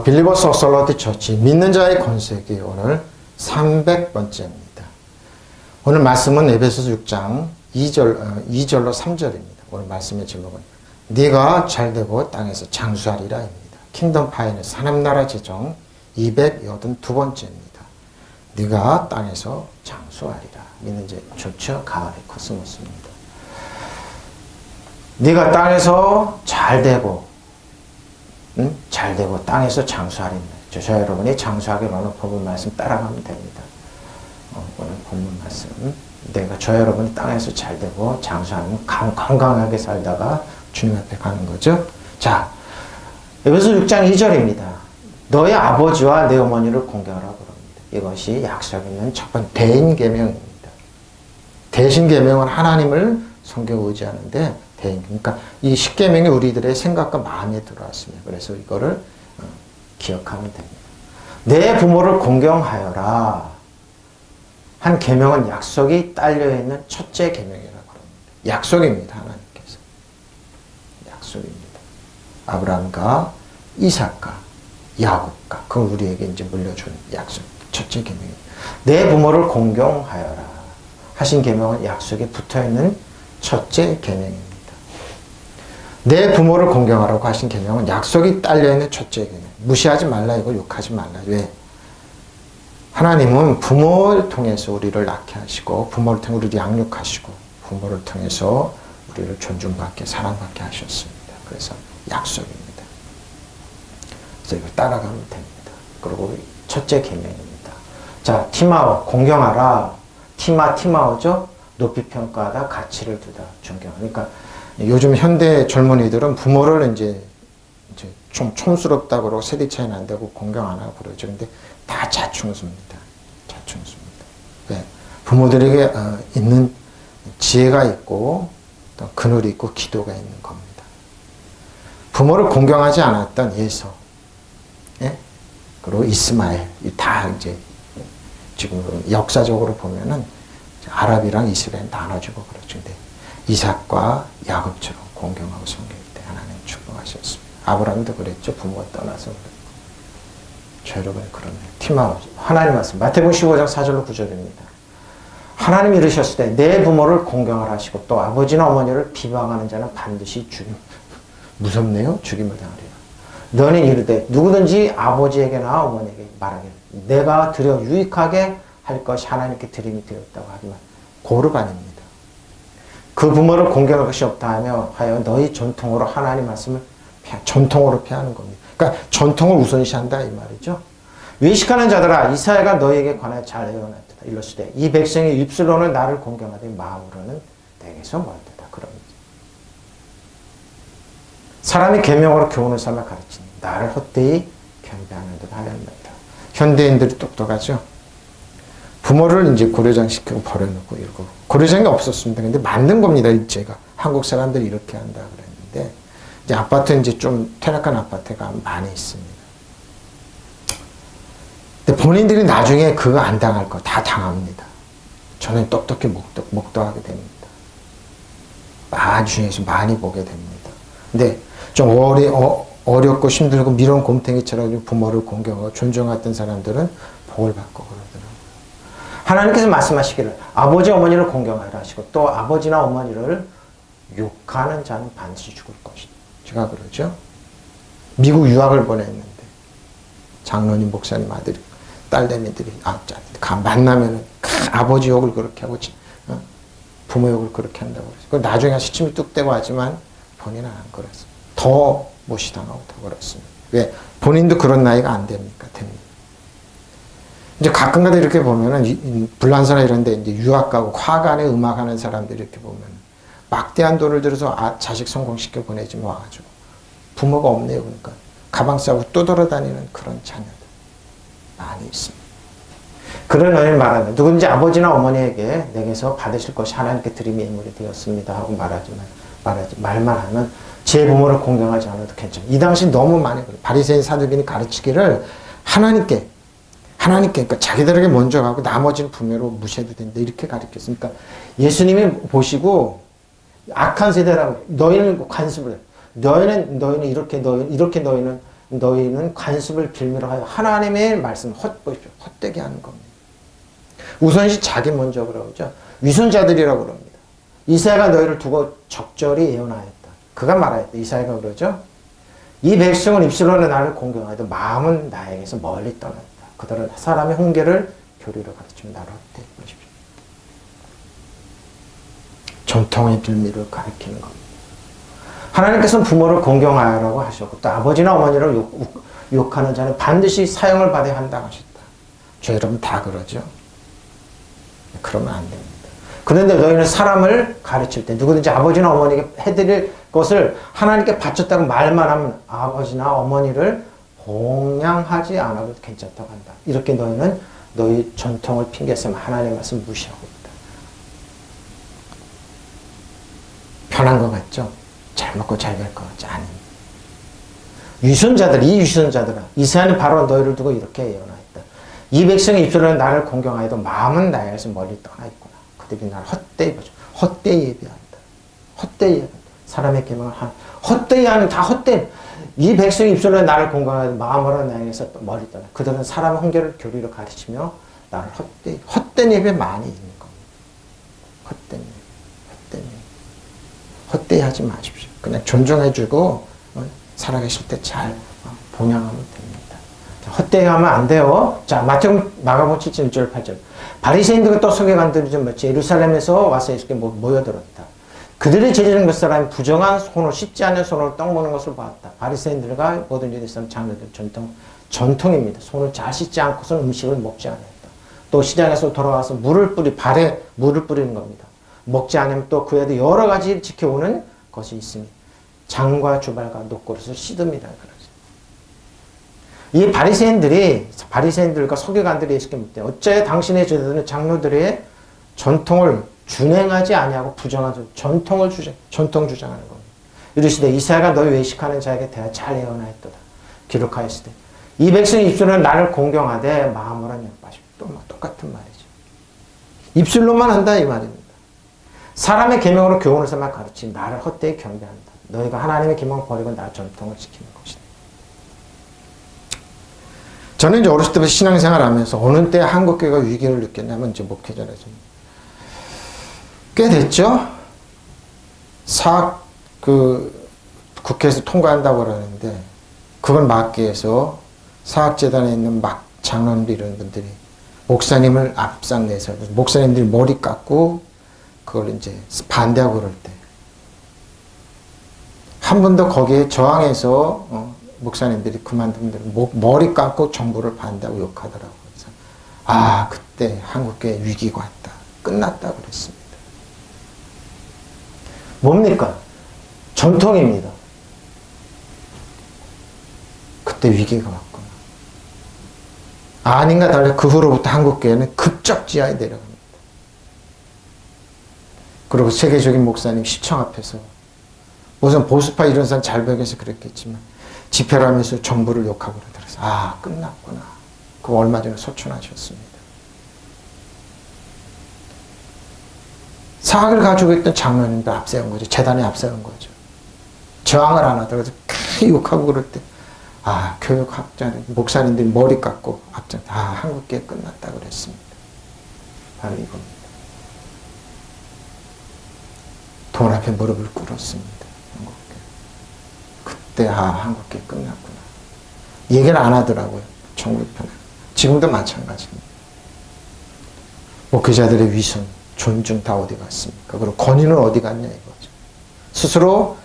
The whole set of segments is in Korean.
빌리버스 오솔로티 처치 믿는 자의 권세기 오늘 300번째입니다. 오늘 말씀은 에베소서 6장 2절로 3절입니다. 오늘 말씀의 제목은 네가 잘되고 땅에서 장수하리라입니다. 킹덤 파이널스 하나님나라 제정 282번째입니다. 네가 땅에서 장수하리라. 믿는 자 좋죠? 가을의 코스모스입니다. 네가 땅에서 잘되고 잘되고 땅에서 장수하리입니다. 저 여러분이 장수하게 오늘 본문 말씀 따라가면 됩니다. 오늘 본문 말씀 저 여러분이 땅에서 잘되고 장수하면 건강하게 살다가 주님 앞에 가는 거죠. 자, 에베소 6장 2절입니다. 너의 아버지와 내 어머니를 공경하라 그럽니다. 이것이 약속 있는 첫 번째 대인 계명입니다. 대신 계명은 하나님을 성경 의지하는데 그러니까 이 10계명이 우리들의 생각과 마음에 들어왔습니다. 그래서 이거를 기억하면 됩니다. 내 부모를 공경하여라. 한 계명은 약속이 딸려있는 첫째 계명이라고 합니다. 약속입니다. 하나님께서. 약속입니다. 아브라함과 이삭과 야곱과 그걸 우리에게 이제 물려준 약속. 첫째 계명입니다. 내 부모를 공경하여라. 하신 계명은 약속에 붙어있는 첫째 계명입니다. 내 부모를 공경하라고 하신 계명은 약속이 딸려있는 첫째 계명. 무시하지 말라 이거 욕하지 말라. 왜? 하나님은 부모를 통해서 우리를 낳게 하시고 부모를 통해 우리를 양육하시고 부모를 통해서 우리를 존중받게 사랑받게 하셨습니다. 그래서 약속입니다. 그래서 이걸 따라가면 됩니다. 그리고 첫째 계명입니다. 자, 티마오 공경하라. 티마오죠? 높이 평가하다, 가치를 두다, 존경. 그러니까 요즘 현대 젊은이들은 부모를 이제 좀 촌스럽다고 그러고 세대 차이 난다고 공경 안 하고 그러죠. 근데 다 자충수입니다. 자충수입니다. 왜? 부모들에게 있는 지혜가 있고 또 그늘이 있고 기도가 있는 겁니다. 부모를 공경하지 않았던 예서, 예? 그리고 이스마엘, 다 이제 지금 역사적으로 보면은 아랍이랑 이스라엘 나눠주고 그렇죠. 근데 이삭과 야곱처럼 공경하고 섬길 때 하나님 축복하셨습니다. 아브라함도 그랬죠. 부모가 떠나서 그랬고. 저 여러분이 그러네요. 티마오 하나님 말씀 마태복음 15장 4절로 9절입니다. 하나님이 이르셨을 때 내 부모를 공경하라 하시고 또 아버지나 어머니를 비방하는 자는 반드시 죽임. 무섭네요. 죽임을 당하리라. 너는 이르되 누구든지 아버지에게나 어머니에게 말하기를 내가 드려 유익하게 할 것이 하나님께 드림이 되었다고 하지만 고르반입니다. 그 부모를 공경할 것이 없다 하여 너희 전통으로 하나님 말씀을 전통으로 피하는 겁니다. 그러니까 전통을 우선시한다 이 말이죠. 외식하는 자들아 이사야가 너희에게 관하여 잘 예언하였다. 일렀으되 이 백성이 입술로는 나를 공경하되 마음으로는 내게서 멀다. 그럽니다. 사람이 계명으로 교훈을 삼아 가르치니 나를 헛되이 경배하는 듯 하였나이다. 현대인들이 똑똑하죠. 부모를 이제 고려장시키고 버려놓고 이러고 고려장이 없었습니다. 근데 만든 겁니다. 일제가 한국 사람들이 이렇게 한다 그랬는데 이제 아파트 이제 좀 퇴락한 아파트가 많이 있습니다. 근데 본인들이 나중에 그거 안 당할 거 다 당합니다. 저는 똑똑히 목도하게 됩니다. 중에서 많이 보게 됩니다. 근데 좀 어렵고 힘들고 미련 곰탱이처럼 부모를 공경하고 존중했던 사람들은 복을 받고 그러더라고요. 하나님께서 말씀하시기를 아버지 어머니를 공경하라 하시고 또 아버지나 어머니를 욕하는 자는 반드시 죽을 것이다. 제가 그러죠. 미국 유학을 보냈는데 장로님 목사님 아들이 딸내미들이 만나면은 아버지 욕을 그렇게 하고 부모 욕을 그렇게 한다고 그랬어요. 나중에 시침이 뚝 떼고 하지만 본인은 안 그랬어요. 더 무시당하고 더 그렇습니다. 왜? 본인도 그런 나이가 안 됩니까? 됩니다. 이제 가끔가다 이렇게 보면은 불란서나 이런 데 이제 유학 가고 화관에 음악하는 사람들 이렇게 보면 막대한 돈을 들여서 자식 성공시켜 보내지 와가지고 부모가 없네요. 그러니까 가방 싸고 떠돌아다니는 그런 자녀들 많이 있습니다. 그런 의미를 말하면 누군지 아버지나 어머니에게 내게서 받으실 것이 하나님께 드림의 인물이 되었습니다 하고 말만 하면 제 부모를 공경하지 않아도 괜찮아요. 이 당시 너무 많이 그래요. 바리새인 사두개인이 가르치기를 하나님께 그러니까 자기들에게 먼저 가고 나머지는 부모로 무시해도 된다 이렇게 가르쳤으니까 예수님이 보시고 악한 세대라고 너희는 관습을 해. 너희는 이렇게 너희는 너희는 관습을 빌미로 하여 하나님의 말씀 헛되게 하는 겁니다. 우선시 자기 먼저 그러죠. 위선자들이라고 그럽니다. 이사야가 너희를 두고 적절히 예언하였다. 그가 말하였다. 이사야가 그러죠. 이 백성은 입술로는 나를 공경하여도 마음은 나에게서 멀리 떠났다. 그들은 사람의 훈계를 교리로 가르치며 나를 헛되이 보십시오. 전통의 빌미를 가리키는 겁니다. 하나님께서는 부모를 공경하라고 하셨고 또 아버지나 어머니를 욕하는 자는 반드시 사형을 받아야 한다고 하셨다. 저 여러분 다 그러죠. 그러면 안 됩니다. 그런데 너희는 사람을 가르칠 때 누구든지 아버지나 어머니에게 해드릴 것을 하나님께 바쳤다고 말만 하면 아버지나 어머니를 공양하지 않아도 괜찮다고 한다. 이렇게 너희는 너희 전통을 핑계삼아 하나님의 말씀 무시하고 있다. 편한 것 같죠? 잘 먹고 잘 될 것 같지? 아닙니다. 유선자들, 이 유선자들아 이사야는 바로 너희를 두고 이렇게 예언하였다. 이 백성의 입술로는 나를 공경하여도 마음은 나에게서 멀리 떠나 있구나. 그들이 나를 헛되이 보죠. 헛되이 예비한다. 헛되이 예비한다. 사람의 계명을 헛되이 하는 다 헛되이. 이 백성의 입술로는 나를 공경하여도 마음으로 나에게서 멀리 떠나. 그들은 사람의 훈계를 교리로 가르치며 나를 헛된 예배 많이 있는 겁니다. 헛된 예배. 헛된 예배. 헛되이 하지 마십시오. 그냥 존중해주고 살아계실 때 잘 봉양하면 됩니다. 헛되이 하면 안 돼요. 자, 마가복음 7장 1절 8절. 바리새인들과 또 서기관들이 좀 마치 예루살렘에서 와서 예수께 모여들었다. 그들의 제자중 몇 사람이 부정한 손으로 씻지 않은 손으로 떡 먹는 것을 보았다. 바리새인들과 모든 유대 사람 장로들 전통입니다. 손을 잘 씻지 않고서는 음식을 먹지 않았다. 또 시장에서 돌아와서 발에 물을 뿌리는 겁니다. 먹지 않으면 또 그 외에도 여러 가지 지켜오는 것이 있으니 장과 주발과 녹그릇을 씻습니다. 이 바리새인들과 서기관들이 예수께 묻되 어째 당신의 제자들은 장로들의 전통을 준행하지 아니하고 부정한 전통 주장하는 겁니다. 이르시되 이사야가 너희 외식하는 자에게 대하여 잘 예언하였도다. 기록하였으되 이 백성의 입술은 나를 공경하되 마음으로는 욕하시고 또 똑같은 말이죠. 입술로만 한다 이 말입니다. 사람의 계명으로 교훈을 삼아 가르치 나를 헛되이 경배한다. 너희가 하나님의 계명을 버리고 나 전통을 지키는 것이다. 저는 이제 어렸을 때부터 신앙생활 하면서 어느 때 한국교회가 위기를 느꼈냐면 이제 목회자라서 꽤 됐죠? 국회에서 통과한다고 그러는데 그걸 막기 위해서 사학재단에 있는 막 장로님들 이런 분들이 목사님을 앞장 내서 목사님들이 머리 깎고 그걸 이제 반대하고 그럴 때 한 번 더 거기에 저항해서 목사님들이 그만둔 분들은 머리 감고 정부를 반대하고 욕하더라고요. 그래서 그때 한국교회 위기가 왔다. 끝났다 그랬습니다. 뭡니까? 전통입니다. 그때 위기가 왔구나. 아닌가 달리 그 후로부터 한국교회는 급적지하에 내려갑니다. 그리고 세계적인 목사님 시청 앞에서 무슨 보수파 이런 사람 잘벽에서 그랬겠지만 집회를 하면서 정부를 욕하고 그러더라고요. 끝났구나. 그거 얼마 전에 소천하셨습니다. 사학을 가지고 있던 장로님도 앞세운 거죠. 재단에 앞세운 거죠. 저항을 안 하더라도 크게 욕하고 그럴 때 교육학자들, 목사님들이 머리 깎고 앞장 한국교회 끝났다 그랬습니다. 바로 이겁니다. 돈 앞에 무릎을 꿇었습니다. 그때 한국교회 끝났구나. 얘기를 안 하더라고요. 정부편에. 지금도 마찬가지입니다. 목회자들의 위선, 존중 다 어디 갔습니까? 그리고 권위는 어디 갔냐 이거죠. 스스로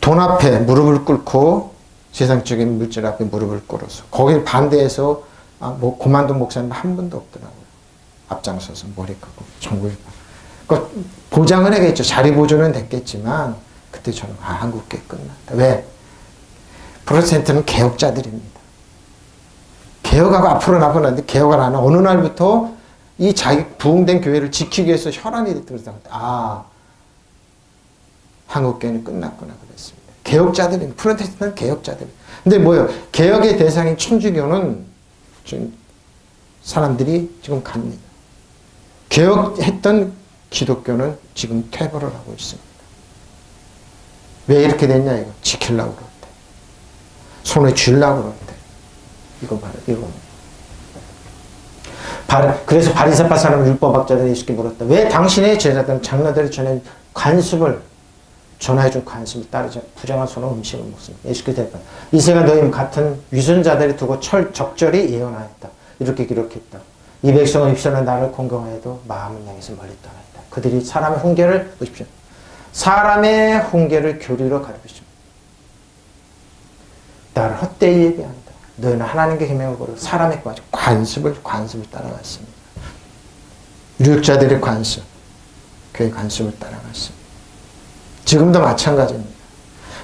돈 앞에 무릎을 꿇고 세상적인 물질 앞에 무릎을 꿇어서 거기에 반대해서 고만둔 목사님 한 분도 없더라고요. 앞장서서 머리 깎고 정부에 보장을 하겠죠. 자리 보존은 됐겠지만 그때 저는 한국교회 끝났다. 왜? 프로테스탄트는 개혁자들입니다. 개혁하고 앞으로 나가는데 개혁을 안 하는 어느 날부터 이 자기 부흥된 교회를 지키기 위해서 혈안이 들어서 한국교회는 끝났구나 그랬습니다. 개혁자들입니다. 프로테스탄트는 개혁자들. 근데 뭐예요? 개혁의 대상인 천주교는 지금 사람들이 지금 갑니다. 개혁했던 기독교는 지금 퇴보를 하고 있습니다. 왜 이렇게 됐냐 이거 지키려고 그럴 때. 손에 쥐려고 그러는데 이거 봐요. 이겁니다. 그래서 바리새파 사람 율법학자들이 예수께 물었다. 왜 당신의 제자들은 장로들이 전해 관습을 전해준 관습을 따르지 부정한 손으로 음식을 먹습니다. 예수께 대답하다. 이새가 너희 같은 위선자들이 두고 적절히 예언하였다. 이렇게 기록했다. 이 백성은 입술로 나를 공경하여도 마음은 향해서 멀리 떠났다. 그들이 사람의 훈계를 보십시오. 사람의 훈계를 교리로 가르치십니다. 나를 헛되이 예배한다. 너희는 하나님께 계명을 버리고 사람의 관습을 따라갔습니다. 유력자들의 관습, 그의 관습을 따라갔습니다. 지금도 마찬가지입니다.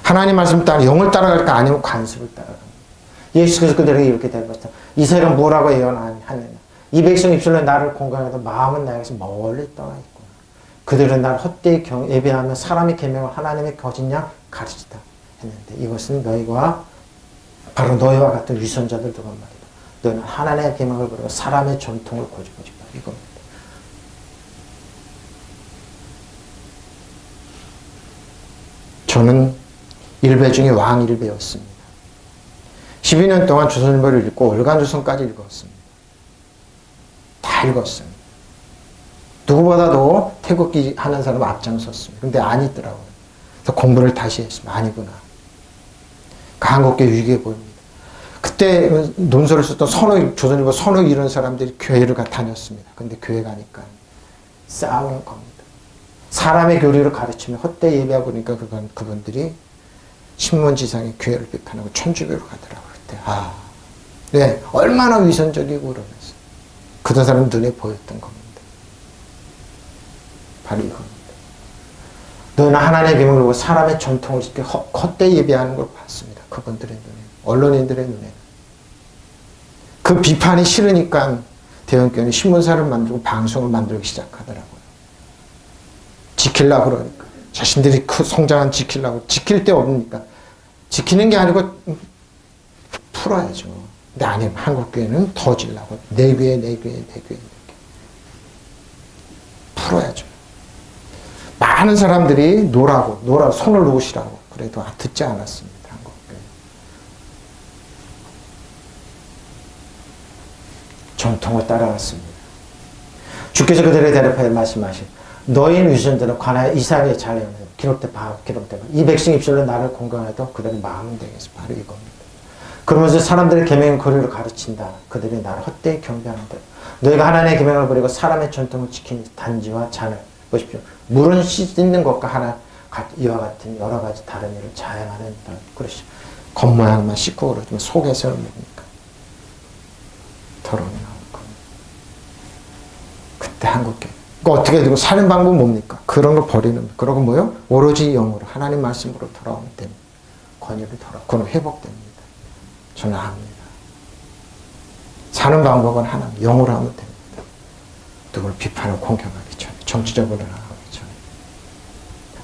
하나님 말씀 따라 영을 따라갈까 아니면 관습을 따라갑니다. 예수께서 그들에게 이렇게 대답했다. 이새가 뭐라고 예언하느냐. 이 백성 입술로 나를 공경해도 마음은 나에게서 멀리 떠나 있구나. 그들은 나를 헛되이 예배하며 사람의 계명을 하나님의 거짓 양 가르치다 했는데 이것은 바로 너희와 같은 위선자들도 한 말이다. 너희는 하나님의 계명을 버리고 사람의 전통을 고집고 싶다. 이겁니다. 저는 일배 중에 왕일배였습니다. 12년 동안 조선일보를 읽고 월간조선까지 읽었습니다. 다 읽었어요. 누구보다도 태극기 하는 사람 앞장섰습니다. 근데 아니더라고요. 그래서 공부를 다시 했습니다. 아니구나. 한국교 유익해 보입니다. 그때 논설을 썼던 조선일보 선옥 이런 사람들이 교회를 다녔습니다. 근데 교회 가니까 싸우는 겁니다. 사람의 교리를 가르치며 헛되이 예배하고 그러니까 그분들이 신문지상에 교회를 비판하고 천주교로 가더라고요. 그때 네, 얼마나 위선적이고 그러면서 그런 사람 눈에 보였던 겁니다. 바로 이겁니다. 너는 하나님의 계명을 보고 사람의 전통을 지켜 헛되이 예배하는 걸 봤습니다. 그분들의 눈에, 언론인들의 눈에. 그 비판이 싫으니까 대형교회는 신문사를 만들고 방송을 만들기 시작하더라고요. 지키려고 그러니까. 자신들이 성장한 지키려고. 지킬 데 없으니까. 지키는 게 아니고 풀어야죠. 근데 아니면 한국교회는 더 지려고. 내 교회. 풀어야죠. 많은 사람들이 노라고 손을 놓으시라고 그래도 듣지 않았습니다. 한국교회. 전통을 따라갔습니다. 주께서 그들에게 대답하여 말씀하신 너희는 위선자로 관하여 이삭의 자녀는 기록된 이 백성 입술로 나를 공경해도 그들의 마음은 되겠어. 바로 이겁니다. 그러면서 사람들의 계명의 거리를 가르친다. 그들이 나를 헛되이 경배하는데 너희가 하나님의 계명을 버리고 사람의 전통을 지킨 단지와 잔을 보십시오. 물은 씻는 것과 이와 같은 여러 가지 다른 일을 자행하는 그러시죠. 겉모양만 씻고 그러지만 속에서는 뭡니까? 더러움이 나올 겁니다. 그때 한국교회. 어떻게 되고 사는 방법은 뭡니까? 그런 걸 버리는. 그러고 뭐요? 오로지 영으로 하나님 말씀으로 돌아오면 됩니다. 권유를 그건 회복됩니다. 저는 압니다. 사는 방법은 하나, 영으로 하면 됩니다. 누굴 비판하고 공격하기 전에, 정치적으로 나가기 전에.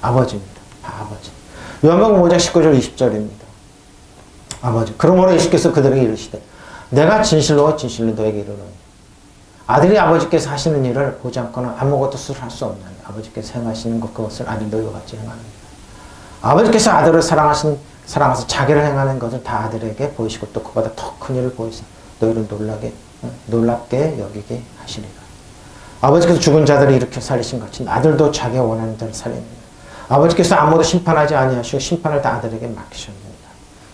아버지입니다. 아버지. 요한복음 5장 19절 20절입니다. 아버지. 그러므로 예수께서 그들에게 이르시되 내가 진실로 너에게 이르노니 아들이 아버지께서 하시는 일을 보지 않고는 아무것도 할 수 없나니 아버지께서 행하시는 그것을 아들도 이와 같이 행합니다. 아버지께서 아들을 사랑하셔서 자기를 행하는 것을 다 아들에게 보이시고 또 그보다 더 큰 일을 보이사 너희를 놀랍게 여기게 하시리라. 아버지께서 죽은 자들을 일으켜 살리신 같이 아들도 자기가 원하는 자를 살립니다. 아버지께서 아무도 심판하지 아니하시고 심판을 다 아들에게 맡기셨습니다.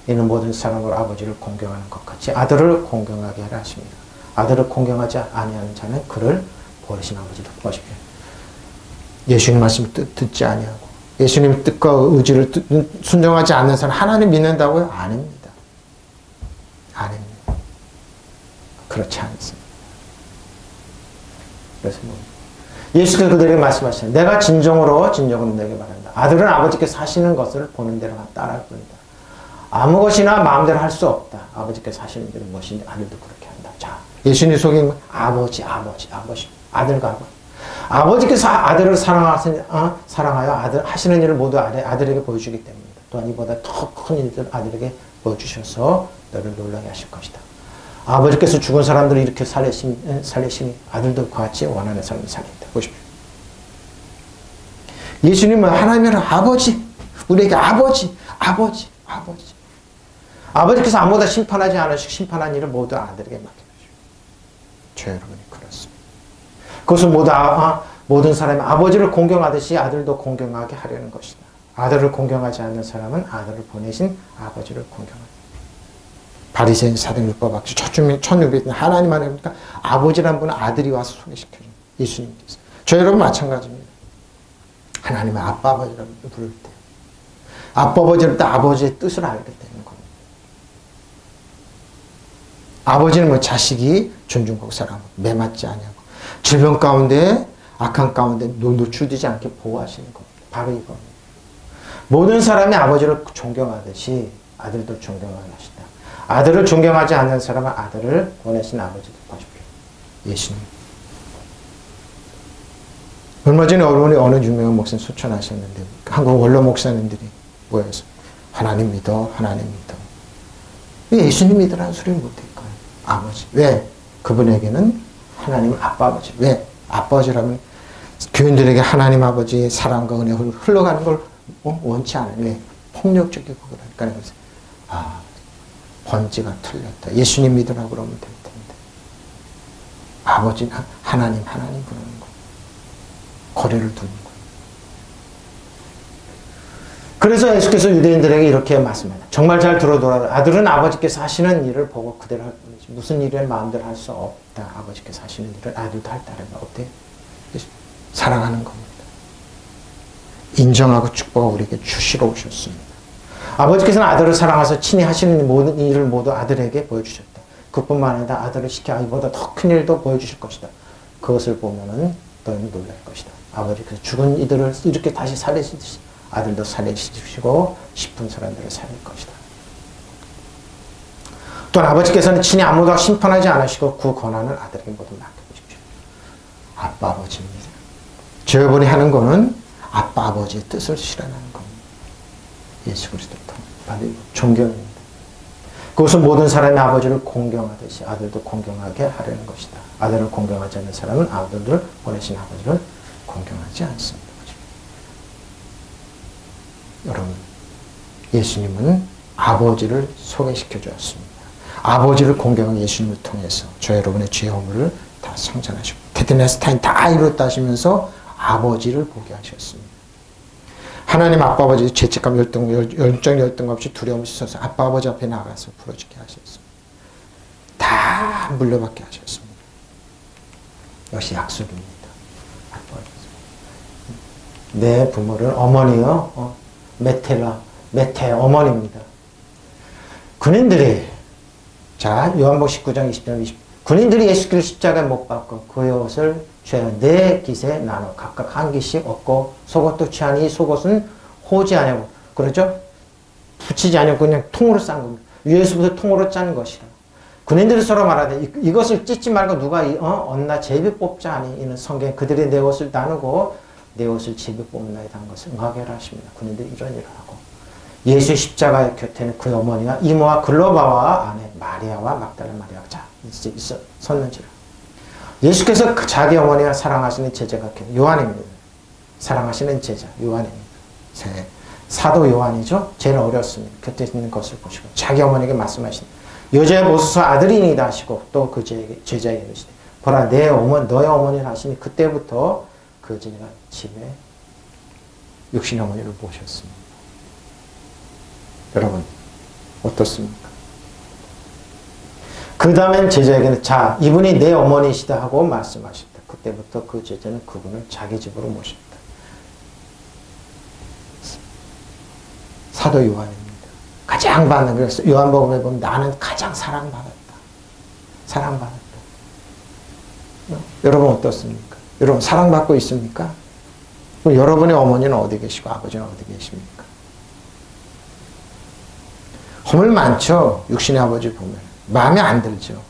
이는 모든 사람으로 아버지를 공경하는 것 같이 아들을 공경하게 하라 하십니다. 아들을 공경하지 아니하는 자는 그를 버리신 아버지를 보십시오. 예수님 말씀을 듣지 아니하고 예수님 뜻과 의지를 순종하지 않는 사람 하나님 믿는다고요? 아닙니다. 아닙니다. 그렇지 않습니다. 그래서 예수께서 그들에게 말씀하시는 내가 진정으로 내게 말한다. 아들은 아버지께서 하시는 것을 보는 대로 따라할 뿐이다. 아무 것이나 마음대로 할 수 없다. 아버지께서 하시는 대로 무엇인지 아들도 그렇게 한다. 자, 예수님 속에 아버지, 아들과 아버지. 아버지께서 아들을 사랑하여 아들 하시는 일을 모두 아들에게 보여주기 때문이다. 또한 이보다 더 큰 일들을 아들에게 보여주셔서 너를 놀라게 하실 것이다. 아버지께서 죽은 사람들을 이렇게 살리시니 아들도 같이 원하는 사람을 살린다. 보십시오. 예수님은 하나님은 아버지, 우리에게 아버지. 아버지께서 아무보다 심판하지 않으시고 심판한 일을 모두 아들에게 맡겨주시고. 저 여러분이 그렇습니다. 그것은 모든 사람이 아버지를 공경하듯이 아들도 공경하게 하려는 것이다. 아들을 공경하지 않는 사람은 아들을 보내신 아버지를 공경한다. 바리새인 사도율법학자 1600년 하나님 안에 보니까 아버지란 분은 아들이 와서 소개시켜줍니다. 예수님께서. 저 여러분 마찬가지입니다. 하나님의 아빠 아버지라고 부를 때 아빠 아버지를 때 아버지의 뜻을 알게 되는 겁니다. 아버지는 뭐 자식이 존중하고 사랑하고 매맞지 아니하고 질병 가운데 악한 가운데 노출되지 않게 보호하시는 겁니다. 바로 이겁니다. 모든 사람이 아버지를 존경하듯이 아들도 존경하는 것이다. 아들을 존경하지 않는 사람은 아들을 보내신 아버지도 보십시오. 예수님. 얼마 전에 어느 유명한 목사님 소천하셨는데 한국 원로 목사님들이 모여서 하나님 믿어, 하나님 믿어. 왜 예수님 믿으라는 소리를 못할까요? 아버지. 왜? 그분에게는 하나님 아빠 아버지. 왜? 아빠 아버지라면 교인들에게 하나님 아버지의 사랑과 은혜가 흘러가는 걸 원치 않아요. 왜? 폭력적이고 그러니까 그래서 번지가 틀렸다. 예수님 믿으라고 그러면 될 텐데. 아버지는 하나님 부르는 거. 거리를 두는 거예요. 그래서 예수께서 유대인들에게 이렇게 말씀합니다. 정말 잘 들어둬라. 아들은 아버지께서 하시는 일을 보고 그대로 할 뿐이지. 무슨 일을 마음대로 할 수 없다. 아버지께서 하시는 일을 아들도 할 따르면 어때요? 사랑하는 겁니다. 인정하고 축복하고 우리에게 주시러 오셨습니다. 아버지께서는 아들을 사랑하셔서 친히 하시는 모든 일을 모두 아들에게 보여주셨다. 그뿐만 아니라 아들을 시켜 이보다 더 큰 일도 보여주실 것이다. 그것을 보면은 너희는 놀랄 것이다. 아버지께서 죽은 이들을 이렇게 다시 살리시듯이 아들도 살리시고 싶은 사람들을 살릴 것이다. 또한 아버지께서는 친히 아무도 심판하지 않으시고 그 권한을 아들에게 모두 맡겨주십시오. 아빠 아버지입니다. 저분이 하는 거는 아빠 아버지의 뜻을 실현하는 겁니다. 예수 그리스도를 통해 존경입니다. 그것은 모든 사람이 아버지를 공경하듯이 아들도 공경하게 하려는 것이다. 아들을 공경하지 않는 사람은 아들을 보내신 아버지를 공경하지 않습니다. 여러분, 예수님은 아버지를 소개시켜 주었습니다. 아버지를 공경한 예수님을 통해서 저 여러분의 죄 허물을 다 성전하시고 테텔레스타인 다 이뤘다 하시면서 아버지를 보게 하셨습니다. 하나님 아빠 아버지 죄책감 열정 열등 없이 두려움 없이 서서 아빠 아버지 앞에 나가서 부러지게 하셨습니다. 다 물려받게 하셨습니다. 역시 약속입니다. 내 부모를 어머니요 메테 어머니입니다. 군인들이 자 요한복음 19장 20절 20 군인들이 예수 그리스도 십자가에 못 박고 그의 옷을 네 깃에 나눠 각각 한 깃씩 얻고 속옷도 취하니 이 속옷은 호지 아니고 그렇죠? 붙이지 아니고 그냥 통으로 싼 겁니다. 위에서부터 통으로 짠 것이라. 군인들이 서로 말하되 이것을 찢지 말고 누가 얻나 제비 뽑자 하니 이는 성경에 그들이 내 옷을 나누고 내 옷을 제비 뽑나이다 한 것을 응하게 하라 하십니다. 군인들이 이런 일을 하고 예수의 십자가의 곁에는 그의 어머니와 이모와 글로바와 아내 마리아와 막달라 마리아가 섰는지라. 예수께서 자기 어머니와 사랑하시는 제자가 요한입니다. 사랑하시는 제자 요한입니다. 사도 요한이죠. 제일 어렸습니다. 곁에 있는 것을 보시고 자기 어머니에게 말씀하시니 여자의 보소서 아들이니이다 하시고 또 그 제자에게 이르시되 보라 너의 어머니를 하시니 그때부터 그 제자가 집에 육신의 어머니를 모셨습니다. 여러분 어떻습니까? 그 다음엔 제자에게는 자 이분이 내 어머니시다 하고 말씀하셨다. 그때부터 그 제자는 그분을 자기 집으로 모셨다. 사도 요한입니다. 가장 받는 그래서 요한복음에 보면 나는 가장 사랑받았다. 사랑받았다. 여러분 어떻습니까? 여러분 사랑받고 있습니까? 여러분의 어머니는 어디 계시고 아버지는 어디 계십니까? 허물 많죠. 육신의 아버지 보면 마음에 안 들죠.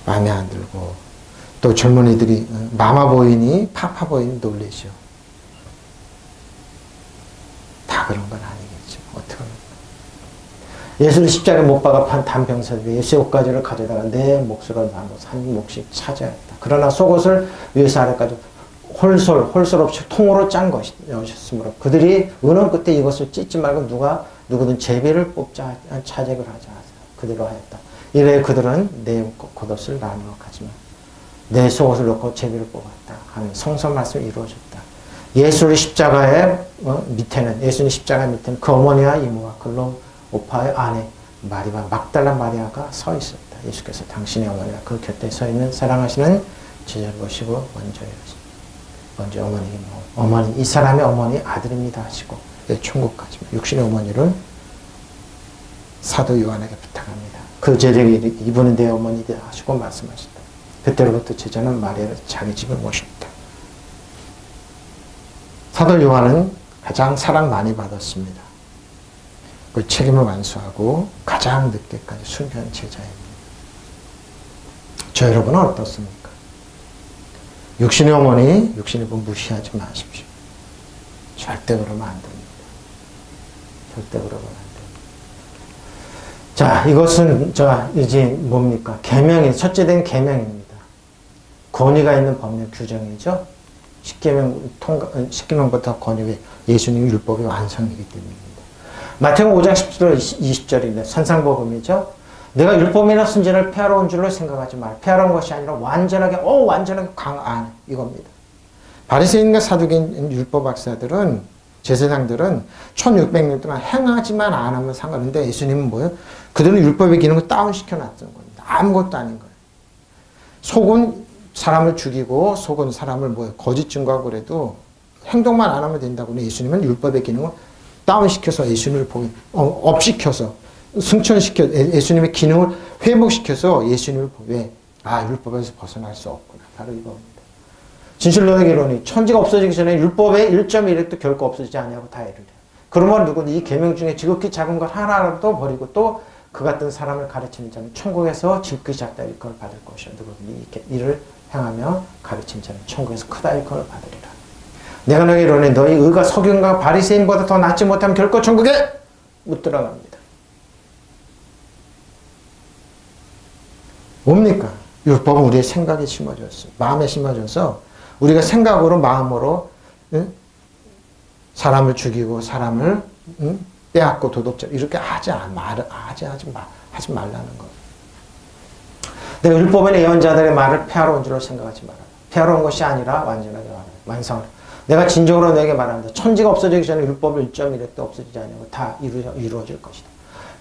마음에 안 들고 또 젊은이들이 마마보이니 파파보이니 놀리죠. 다 그런 건 아니겠죠. 어떡합니까? 예수를 십자가에 못 박아 판 단병사들이 예수의 옷가지를 가져다가 내 몫으로 나눠서 한 몫씩 차지하였다. 그러나 속옷을 위에서 아래까지 홀솔 없이 통으로 짠 것이었으므로 그들이 은원 끝에 이것을 찢지 말고 누구든 제비를 뽑자 차책을 하자 그대로 하였다. 이래 그들은 내 겉옷을 나누어 가지만 내 속옷을 놓고 제비를 뽑았다 하는 성서 말씀이 이루어졌다. 예수님 십자가 밑에는 그 어머니와 이모와 글로오파의 아내 마리아 막달라 마리아가 서 있었다. 예수께서 당신의 어머니와 그 곁에 서 있는 사랑하시는 제자를 보시고 먼저 어머니 이 사람의 어머니 아들입니다 하시고 천국 가지만 육신의 어머니를 사도 요한에게 부탁합니다. 그 제자에게 이분은 내 어머니다 하시고 말씀하셨다. 그때로부터 제자는 마리아를 자기 집에 모셨다. 사도 요한은 가장 사랑 많이 받았습니다. 그 책임을 완수하고 가장 늦게까지 순교한 제자입니다. 저 여러분은 어떻습니까? 육신의 어머니, 육신의 분 무시하지 마십시오. 절대 그러면 안 됩니다. 절대 그러면 안 됩니다. 자, 이것은 이제 뭡니까? 계명이 첫째 된 계명입니다. 권위가 있는 법률 규정이죠. 10계명부터 권위가 예수님 율법의 완성이기 때문입니다. 마태복음 5장 10절 20절인데 산상복음이죠. 내가 율법이나 순전을 폐하러 온 줄로 생각하지 말. 폐하러 온 것이 아니라 완전하게 강한 이겁니다. 바리새인과 사두개인 율법학사들은 제사장들은 1600년 동안 행하지만 안 하면 상관없는데 예수님은 뭐예요? 그들은 율법의 기능을 다운시켜 놨던 겁니다. 아무것도 아닌 거예요. 속은 사람을 죽이고 속은 사람을 거짓 증거하고 그래도 행동만 안 하면 된다고 예수님은 율법의 기능을 다운시켜서 예수님을 업시켜서 승천시켜 예수님의 기능을 회복시켜서 예수님을 보게 율법에서 벗어날 수 없구나. 바로 이겁니다. 진실로 너에게로니 천지가 없어지기 전에 율법의 1.1획도 결코 없어지지 아니하고 다 이루리라. 그러면 누구는 이 계명 중에 지극히 작은 것 하나라도 버리고 또 그 같은 사람을 가르치는 자는 천국에서 지극히 작다 일컬을 받을 것이요. 누구든지 이를 행하며 가르치는 자는 천국에서 크다 일컬을 받으리라. 내가 너에게 이르노니 너희 의가 서기관과 바리새인보다 더 낫지 못하면 결코 천국에 못 들어갑니다. 뭡니까? 율법은 우리의 생각에 심어졌어요. 마음에 심어져서 우리가 생각으로 마음으로 사람을 죽이고 사람을 빼앗고 도둑질 이렇게 하지 말라는 거예요. 내가 율법의 예언자들의 말을 폐하러 온 줄로 생각하지 말아라. 폐하러 온 것이 아니라 완전하게 완성하라. 내가 진정으로 너에게 말합니다. 천지가 없어지기 전에 율법을 1.1획도 없어지지 않냐고 다 이루어질 것이다.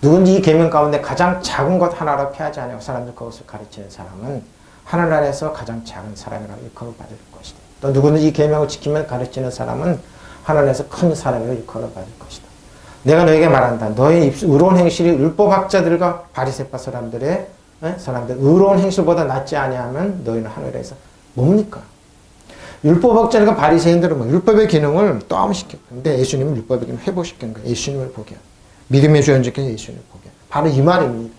누군지 이 계명 가운데 가장 작은 것 하나로 폐하지 않냐고 사람들 그것을 가르치는 사람은 하늘 아래에서 가장 작은 사람이라고 일컬을 받을 것이다. 또 누구든지 이 계명을 지키면 가르치는 사람은 하늘에서 큰 사람이라고 일컬을 받을 것이다. 내가 너에게 말한다. 너의 의로운 행실이 율법학자들과 바리새파 사람들 의로운 행실보다 낫지 아니하면 너희는 하늘에서 뭡니까? 율법학자들과 바리새인들은 율법의 기능을 다운시켰는데 예수님은 율법의 기능을 회복시키는 거예요. 예수님을 보게. 믿음의 주 연적해서 예수님을 보게. 바로 이 말입니다.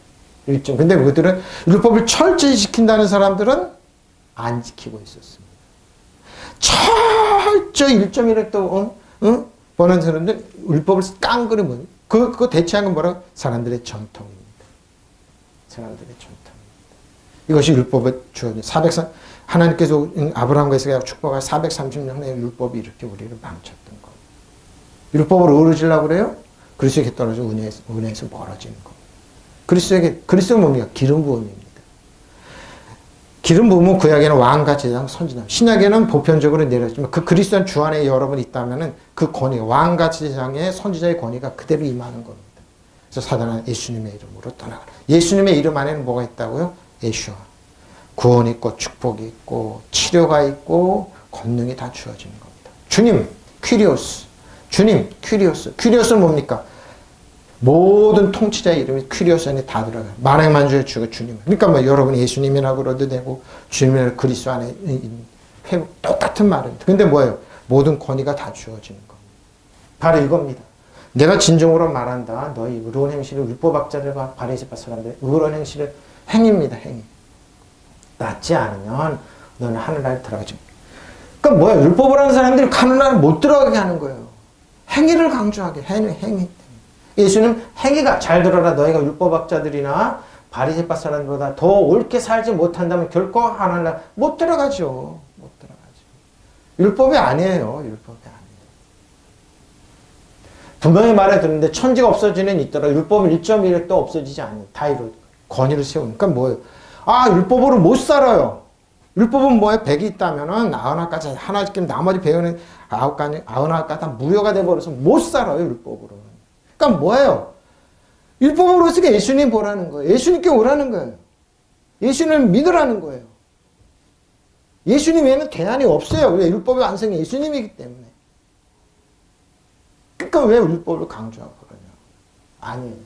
근데 그들은 율법을 철저히 지킨다는 사람들은 안 지키고 있었습니다. 철저히 1.1획도 보는 사람들 율법을 깡그리 그거 대체한 건 뭐라고? 사람들의 전통입니다. 사람들의 전통입니다. 이것이 율법의 주어진 하나님께서 아브라함과 축복할 430년의 율법이 이렇게 우리를 망쳤던 겁니다. 율법을 어루지려고 그래요? 그리스도에게 떨어져 은혜에서 멀어지는 겁니다. 그리스도가 뭡니까? 기름 부음입니다. 기름 부음은 구약에는 왕과 제사장, 선지자, 신약에는 보편적으로 내렸지만 그 그리스도는 주 안에 여러분 있다면은 그 권위가 왕과 제사장의 선지자의 권위가 그대로 임하는 겁니다. 그래서 사단은 예수님의 이름으로 떠나가라. 예수님의 이름 안에는 뭐가 있다고요? 예수와 구원이 있고 축복이 있고 치료가 있고 권능이 다 주어지는 겁니다. 주님, 퀴리오스. 주님, 퀴리오스. 퀴리오스는 뭡니까? 모든 통치자의 이름이 퀴리오스 안에 다 들어가요. 만행만주의 주가 주님. 그러니까 여러분이 예수님이라고 그러도 되고 주님이라고 그리스도 안에 똑같은 말입니다. 근데 뭐예요? 모든 권위가 다 주어지는 겁니다. 바로 이겁니다. 내가 진정으로 말한다. 너희 의로운 행실을 율법학자들과 바리새파 사람들의 의로운 행실을 행입니다. 행위. 낫지 않으면 너는 하늘나라에 들어가지. 그러니까 뭐야? 율법을 하는 사람들이 하늘나라에 못 들어가게 하는 거예요. 행위를 강조하게. 행위. 예수님 행위가 잘 들어라. 너희가 율법학자들이나 바리새파 사람들보다 더 옳게 살지 못한다면 결코 하늘나라 못 들어가죠. 못 들어가죠. 율법이 아니에요. 율법이 아니에요. 분명히 말해 드는데 천지가 없어지는 있더라. 율법은 1.1획도 없어지지 않는 다 이루 권위를 세우니까 뭐예요? 아, 율법으로 못 살아요. 율법은 뭐예요? 100이 있다면은 99가지 하나 지금 나머지 100은 99가지 다 무효가 돼버려서 못 살아요. 율법으로. 그러니까 뭐예요? 율법으로 어떻게 예수님 보라는 거예요. 예수님께 오라는 거예요. 예수님을 믿으라는 거예요. 예수님 외에는 대안이 없어요. 왜? 율법의 완성이 예수님이기 때문에. 그러니까 왜 율법을 강조하고 그러냐. 아니에요.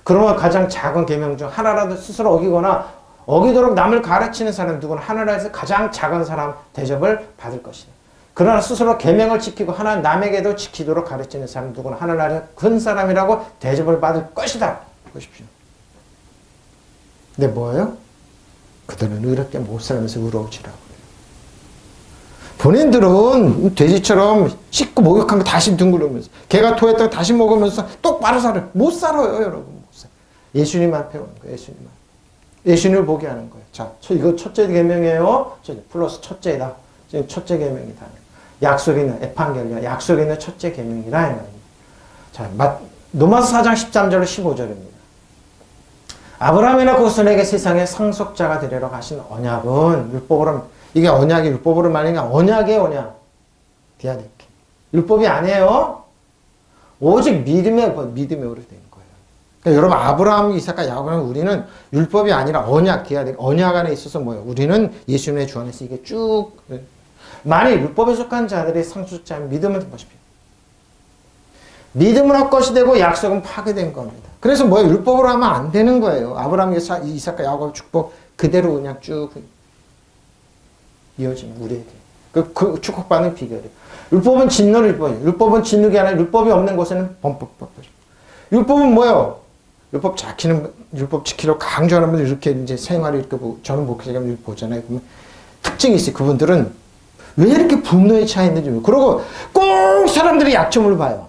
그러면 가장 작은 계명 중 하나라도 스스로 어기거나 어기도록 남을 가르치는 사람 누구는 하늘에서 가장 작은 사람 대접을 받을 것이다. 그러나 스스로 계명을 지키고 하나 남에게도 지키도록 가르치는 사람 누구는 하늘나라에 큰 사람이라고 대접을 받을 것이다. 보십시오. 근데 뭐예요? 그들은 의롭게 못 살면서 의로우지라고 그래요. 본인들은 돼지처럼 씻고 목욕한 거 다시 둥그러면서 개가 토했다가 다시 먹으면서 똑바로 살아요. 못 살아요, 여러분. 못 살아요. 예수님만 배우는 거예요. 예수님만. 예수님을 보게 하는 거예요. 자, 이거 첫째 계명이에요. 플러스 첫째다. 지금 첫째 계명이다. 약속에 있는 에판겔리아, 약속에 있는 첫째 계명이라 이 말입니다. 자, 로마서 4장 13절로 15절입니다. 아브라함이나 그 후손에게 세상의 상속자가 되리라 하신 언약은 율법으로, 이게 언약이 율법으로 말하니까 언약의 언약. 디아데케. 율법이 아니에요. 오직 믿음으로 된 거예요. 그러니까 여러분, 아브라함, 이삭과 야곱은 우리는 율법이 아니라 언약, 디아데케. 언약 안에 있어서 뭐예요? 우리는 예수님의 주 안에서 이게 쭉. 만일 율법에 속한 자들의 상속자는 믿음을 보십시오. 믿음은 헛것이 되고 약속은 파괴된 겁니다. 그래서 뭐예요? 율법으로 하면 안 되는 거예요. 아브라함, 이삭과 야곱의 축복 그대로 그냥 쭉 이어지는 우리에게. 그 축복받는 비결이에요. 율법은 짓누르 율법이에요. 율법은 짓누르기 아니라 율법이 없는 곳에는 범법법이죠. 율법은 뭐예요? 율법 지키려고 강조하는 분들 이렇게 이제 생활을 이렇게 저는 목회자가 보잖아요. 그러면 특징이 있어요. 그분들은 왜 이렇게 분노에 차 있는지 모르고. 그리고 꼭 사람들의 약점을 봐요.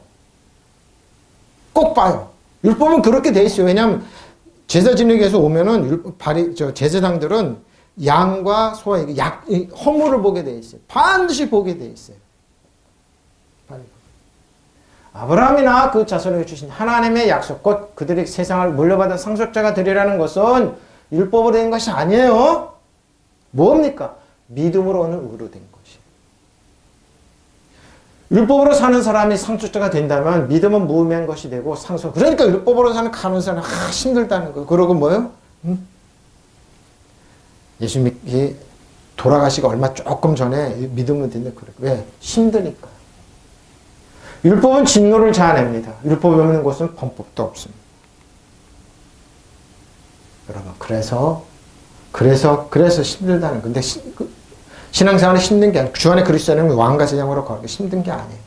꼭 봐요. 율법은 그렇게 돼 있어요. 왜냐하면 제사 지내기 위해서 오면은 제사장들은 양과 소의 허물을 보게 돼 있어요. 반드시 보게 돼 있어요. 아브라함이나 그 자손에게 주신 하나님의 약속, 곧 그들이 세상을 물려받은 상속자가 되리라는 것은 율법으로 된 것이 아니에요. 뭡니까? 믿음으로 오는 의로 된 것이에요. 율법으로 사는 사람이 상속자가 된다면 믿음은 무의미한 것이 되고 그러니까 율법으로 사는 가난한 사람은 힘들다는 거예요. 그러고 뭐예요? 예수님이 돌아가시고 얼마 조금 전에 믿음은 된다 그래요. 왜? 힘드니까. 율법은 진노를 자아냅니다. 율법이 없는 곳은 범법도 없습니다. 여러분, 그래서 힘들다는 건데, 신앙생활은 힘든 게 아니에요. 주 안에 그리스도는 왕과 제장으로 걸어가기 힘든 게 아니에요.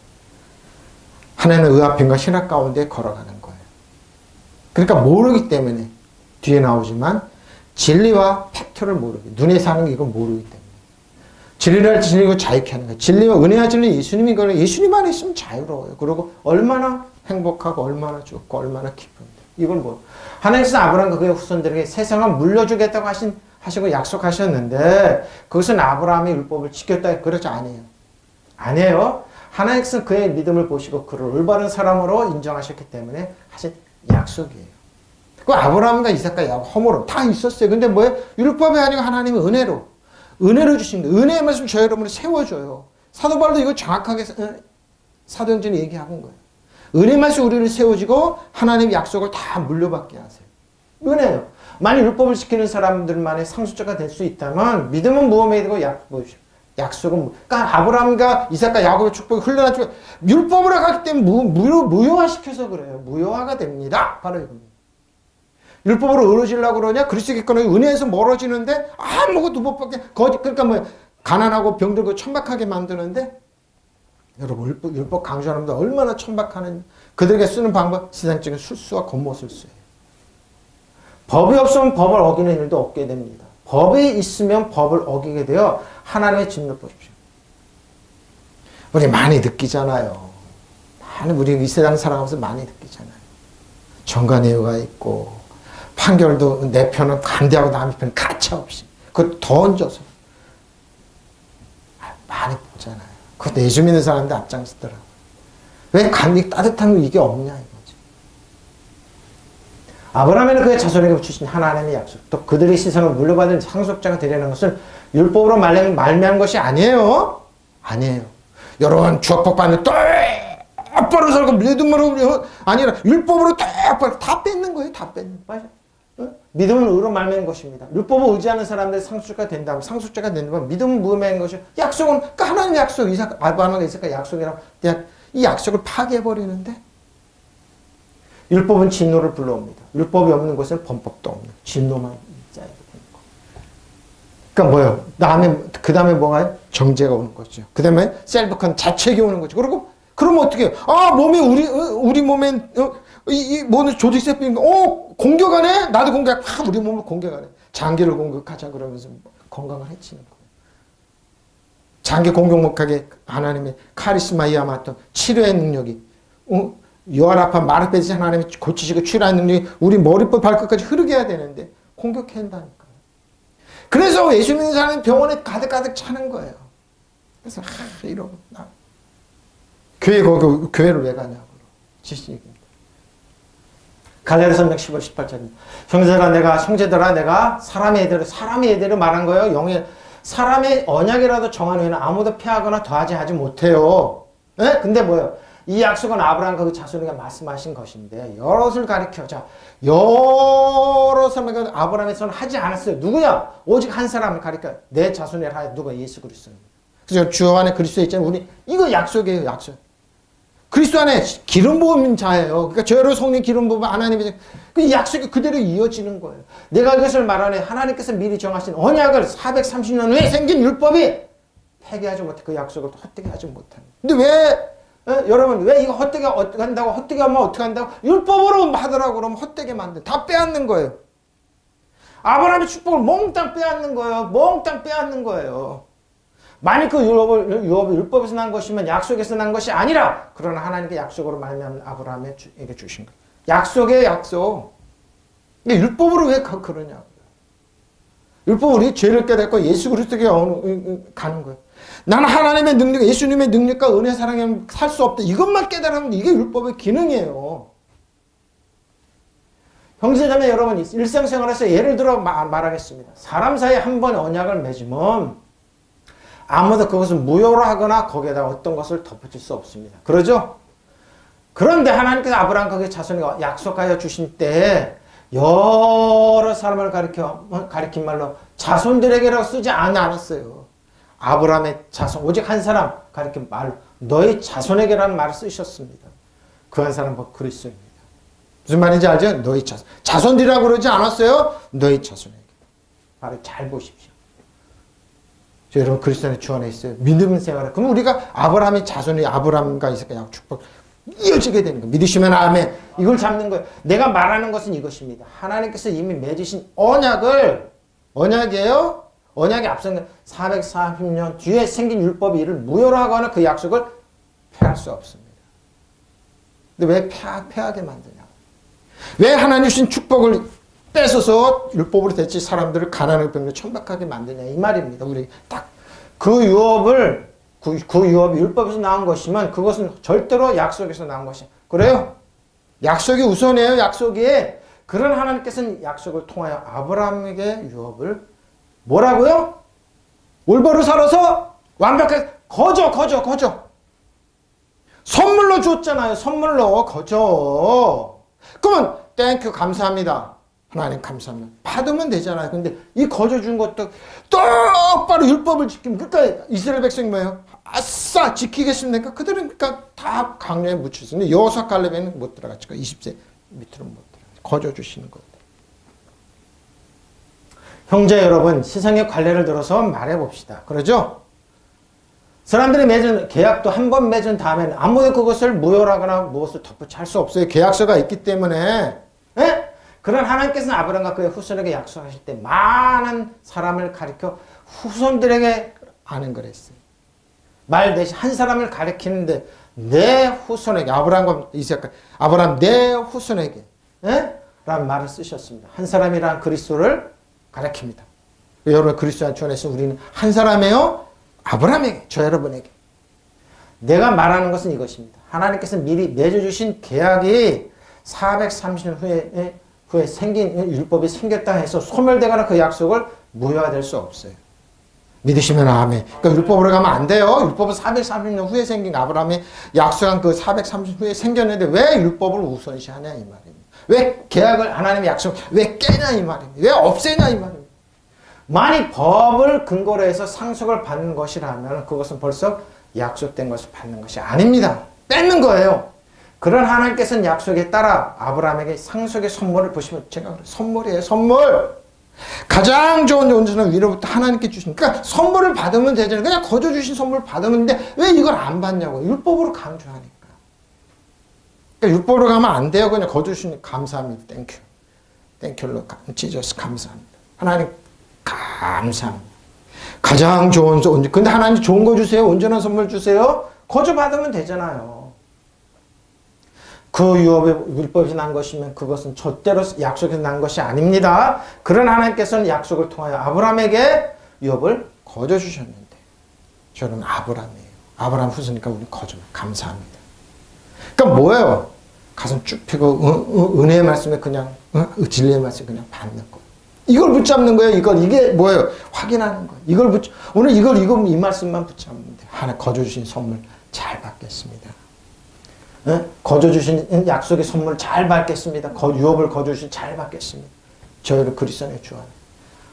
하나는 의아픔과 신학 가운데 걸어가는 거예요. 그러니까 모르기 때문에 뒤에 나오지만 진리와 팩트를 모르기, 눈에 사는 게 이건 모르기 때문에. 진리를 진리고 자유케 하는 거예요. 진리와 은혜와 진리 예수님이 거는 예수님 안에 있으면 자유로워요. 그리고 얼마나 행복하고 얼마나 좋고 얼마나 기쁜데. 이걸 뭐 하나님께서 아브라함과 그의 후손들에게 세상을 물려주겠다고 하시고 약속하셨는데 그것은 아브라함의 율법을 지켰다 그러지 아니에요. 아니에요. 하나님께서 그의 믿음을 보시고 그를 올바른 사람으로 인정하셨기 때문에 하신 약속이에요. 그 아브라함과 이삭과 야곱 허물은 다 있었어요. 근데 뭐예요? 율법이 아니고 하나님의 은혜로 주신 거예요. 은혜의 말씀 저 여러분을 세워줘요. 사도 바울도 이거 정확하게 사도행전에 얘기하는 거예요. 은혜의 말씀 우리를 세워주고 하나님의 약속을 다 물려받게 하세요. 은혜요. 만약 율법을 지키는 사람들만의 상속자가 될 수 있다면 믿음은 무함에 되고 약속은 그러니까 아브라함과 이삭과 야곱의 축복이 흘러난 축복 율법으로 가기 때문에 무효화시켜서 그래요. 무효화가 됩니다. 바로 이겁니다. 율법으로 의로워지려고 그러냐? 그리스도께서는 은혜에서 멀어지는데 아무것도 못 받게 그러니까 뭐 가난하고 병들고 천박하게 만드는데 여러분 율법 강조하는 분들 얼마나 천박하는 그들에게 쓰는 방법 세상적인 술수와 겉모술수예요. 법이 없으면 법을 어기는 일도 없게 됩니다. 법이 있으면 법을 어기게 되어 하나님의 진노를 보십시오. 우리 많이 느끼잖아요. 우리 이 세상 살아가면서 많이 느끼잖아요. 정관예우가 있고 판결도 내 편은 반대하고 남의 편은 가차없이 그걸 던져서 많이 보잖아요. 그것도 예수 믿는 사람들 앞장서더라고요. 왜 간이 따뜻한 거 이게 없냐 이거지. 아브라함에는 그의 자손에게 주신 하나님의 약속, 또 그들의 시선을 물려받은 상속자가 되려는 것은 율법으로 말미암은 것이 아니에요. 아니에요. 여러분 축복 받는 똑바로 살고 믿음으로 아니라 율법으로 똑바로 다 뺏는 거예요. 다 뺏는 거예요. 믿음은 의로 말미암은 것입니다. 율법을 의지하는 사람들이 상속자가 된다면 상속자가 된다면 믿음은 무의미한 것이요. 약속은 그러니까 하나님의 약속, 이삭, 아브라함과 이삭의 약속이라고 이 약속을 파괴해버리는데 율법은 진노를 불러옵니다. 율법이 없는 곳에는 범법도 없는 진노만 짜야 되는 거. 그러니까 뭐예요? 그 다음에 뭐가 정죄가 오는 거죠. 그 다음에 셀프컨 자책이 오는 거죠. 그리고 그러면 어떻게 해요? 아, 몸이 우리 몸엔 이 뭐는 조직세포인가? 공격하네? 나도 공격. 우리 몸을 공격하네. 장기를 공격하자 그러면서 건강을 해치는 거예요. 장기 공격 못하게 하나님의 카리스마 이하마토 치료의 능력이 요아라파 마르페지 하나님이 고치시고 치료하는 능력이 우리 머리부터 발끝까지 흐르게 해야 되는데 공격해야 한다니까요. 그래서 예수 믿는 사람이 병원에 가득가득 차는 거예요. 그래서 이러고 교회를 왜 가냐고 지식입니다. 갈라디아서 15절 18절입니다. 형제들아 내가 사람의 예대로 말한 거예요. 사람의 언약이라도 정한 후에는 아무도 폐하거나 더하지 못해요. 네? 근데 뭐예요? 이 약속은 아브라함과 그 자손에게 말씀하신 것인데 여럿을 가리켜. 자, 여러 사람에게 아브라함의 손을 하지 않았어요. 누구냐? 오직 한 사람을 가리켜. 내 자손이라 하여 누가? 예수 그리스도입니다. 그래서 주 안에 그리스도 있잖아요. 우리 이거 약속이에요. 약속. 그리스도 안에 기름 부은 자예요. 그러니까 저로 성령 기름 부은 하나님의 그 약속이 그대로 이어지는 거예요. 내가 이것을 말하네. 하나님께서 미리 정하신 언약을 430년 후에 생긴 율법이 폐기하지 못해 그 약속을 헛되게 하지 못하는. 근데 왜 여러분 왜 이거 헛되게 한다고 헛되게 하면 어떻게 한다고 율법으로 하더라고 그러면 헛되게 만든 다 빼앗는 거예요. 아브라함의 축복을 몽땅 빼앗는 거예요. 몽땅 빼앗는 거예요. 만약 그 율법에서 난 것이면 약속에서 난 것이 아니라 그러나 하나님께 약속으로 말미암아 아브라함에게 주신 거예요. 약속의 약속. 근데 율법으로 왜 그러냐고요. 율법은 우리 죄를 깨닫고 예수 그리스도에게 가는 거예요. 나는 하나님의 능력, 예수님의 능력과 은혜 사랑에 살 수 없다. 이것만 깨달으면 이게 율법의 기능이에요. 형제자매 여러분, 일상생활에서 예를 들어 말하겠습니다. 사람 사이에 한 번 언약을 맺으면 아무도 그것을 무효로 하거나 거기에다가 어떤 것을 덧붙일 수 없습니다. 그러죠? 그런데 하나님께서 아브라함과 그의 자손에게 약속하여 주신 때에 여러 사람을 가리킨 말로 자손들에게라고 쓰지 않았어요. 아브라함의 자손, 오직 한 사람 가리킨 말로 너희 자손에게라는 말을 쓰셨습니다. 그 한 사람은 그리스도입니다. 무슨 말인지 알죠? 너희 자손들이라고 그러지 않았어요? 너희 자손에게. 말을 잘 보십시오. 여러분 그리스도 안에 주 안에 있어요. 믿음 생활을. 그럼 우리가 아브라함의 자손이 아브라함과 이삭과 축복 이어지게 되는 거예요. 믿으시면 아멘. 이걸 잡는 거예요. 내가 말하는 것은 이것입니다. 하나님께서 이미 맺으신 언약이에요. 언약이 앞선 440년 뒤에 생긴 율법이 이를 무효로 하거나 그 약속을 폐할 수 없습니다. 근데 왜 폐하게 만드냐? 왜 하나님 주신 축복을 뺏어서 율법으로 대체 사람들을 가난하게 병으로 천박하게 만드냐 이 말입니다. 우리 딱 그 유업을 그 유업이 율법에서 나온 것이면 그것은 절대로 약속에서 나온 것이 그래요. 약속이 우선이에요. 약속이. 그런 하나님께서는 약속을 통하여 아브라함에게 유업을 뭐라고요? 올바로 살아서 완벽하게 거저 선물로 줬잖아요. 선물로 거저. 그러면 땡큐 감사합니다. 하나님 감사합니다. 받으면 되잖아요. 근데 이 거저 준 것도 똑바로 율법을 지키면 그러니까 이스라엘 백성이 뭐예요? 아싸 지키겠습니까? 그들은 그러니까 다 강요에 묻혔는데 여호수아 갈렙에는 못 들어갔죠. 20세 밑으로 못 들어갔죠. 거저 주시는 겁니다. 형제 여러분 세상의 관례를 들어서 말해봅시다. 그러죠? 사람들이 맺은 계약도 한 번 맺은 다음에는 아무도 그것을 무효하거나 무엇을 덧붙여 할 수 없어요. 계약서가 있기 때문에. 에? 그런 하나님께서는 아브라함과 그의 후손에게 약속하실 때 많은 사람을 가리켜 후손들에게 아는 거랬어요. 말 대신 한 사람을 가리키는데 내 후손에게 아브라함과 이삭 아브라함 내 후손에게 라는 말을 쓰셨습니다. 한 사람이란 그리스도를 가리킵니다. 여러분 그리스도 안에서 우리는 한 사람이에요. 아브라함에게 저 여러분에게 내가 말하는 것은 이것입니다. 하나님께서 미리 맺어주신 계약이 430년 후에 생긴 율법이 생겼다 해서 소멸되거나 그 약속을 무효화될 수 없어요. 믿으시면 아멘. 그러니까 율법으로 가면 안 돼요. 율법은 430년 후에 생긴 아브라함의 약속한 그 430년 후에 생겼는데 왜 율법을 우선시하냐 이 말입니다. 왜 계약을 하나님의 약속 왜 깨냐 이 말입니다. 왜 없애냐 이 말입니다. 만약 법을 근거로 해서 상속을 받는 것이라면 그것은 벌써 약속된 것을 받는 것이 아닙니다. 뺏는 거예요. 그런 하나님께서는 약속에 따라 아브라함에게 상속의 선물을 보시면 제가 그래요. 선물이에요. 선물. 가장 좋은 온전한 위로부터 하나님께 주신 그러니까 선물을 받으면 되잖아요. 그냥 거저 주신 선물을 받으면 되는데 왜 이걸 안 받냐고. 율법으로 강조하니까. 그러니까 율법으로 가면 안 돼요. 그냥 거저 주신 감사합니다. 땡큐. 땡큐로 지저스 감사합니다. 하나님 감사합니다. 가장 좋은 근데 하나님 좋은 거 주세요. 온전한 선물 주세요. 거저 받으면 되잖아요. 그 율법이 난 것이면 그것은 절대로 약속에서 난 것이 아닙니다. 그런 하나님께서는 약속을 통하여 아브라함에게 율법을 거저 주셨는데 저는 아브라함이에요. 아브라함 후손이니까 우리 거저 감사합니다. 그러니까 뭐예요? 가슴 쭉 펴고 은혜의 말씀에 그냥 진리의 말씀에 그냥 받는 거. 이걸 붙잡는 거예요. 이게 뭐예요? 확인하는 거예요. 오늘 이 말씀만 붙잡는 돼. 하나 거저 주신 선물 잘 받겠습니다. 거저 주신 약속의 선물 잘 받겠습니다. 유업을 거저 주신 잘 받겠습니다. 저희를 그리스도의 주 안에.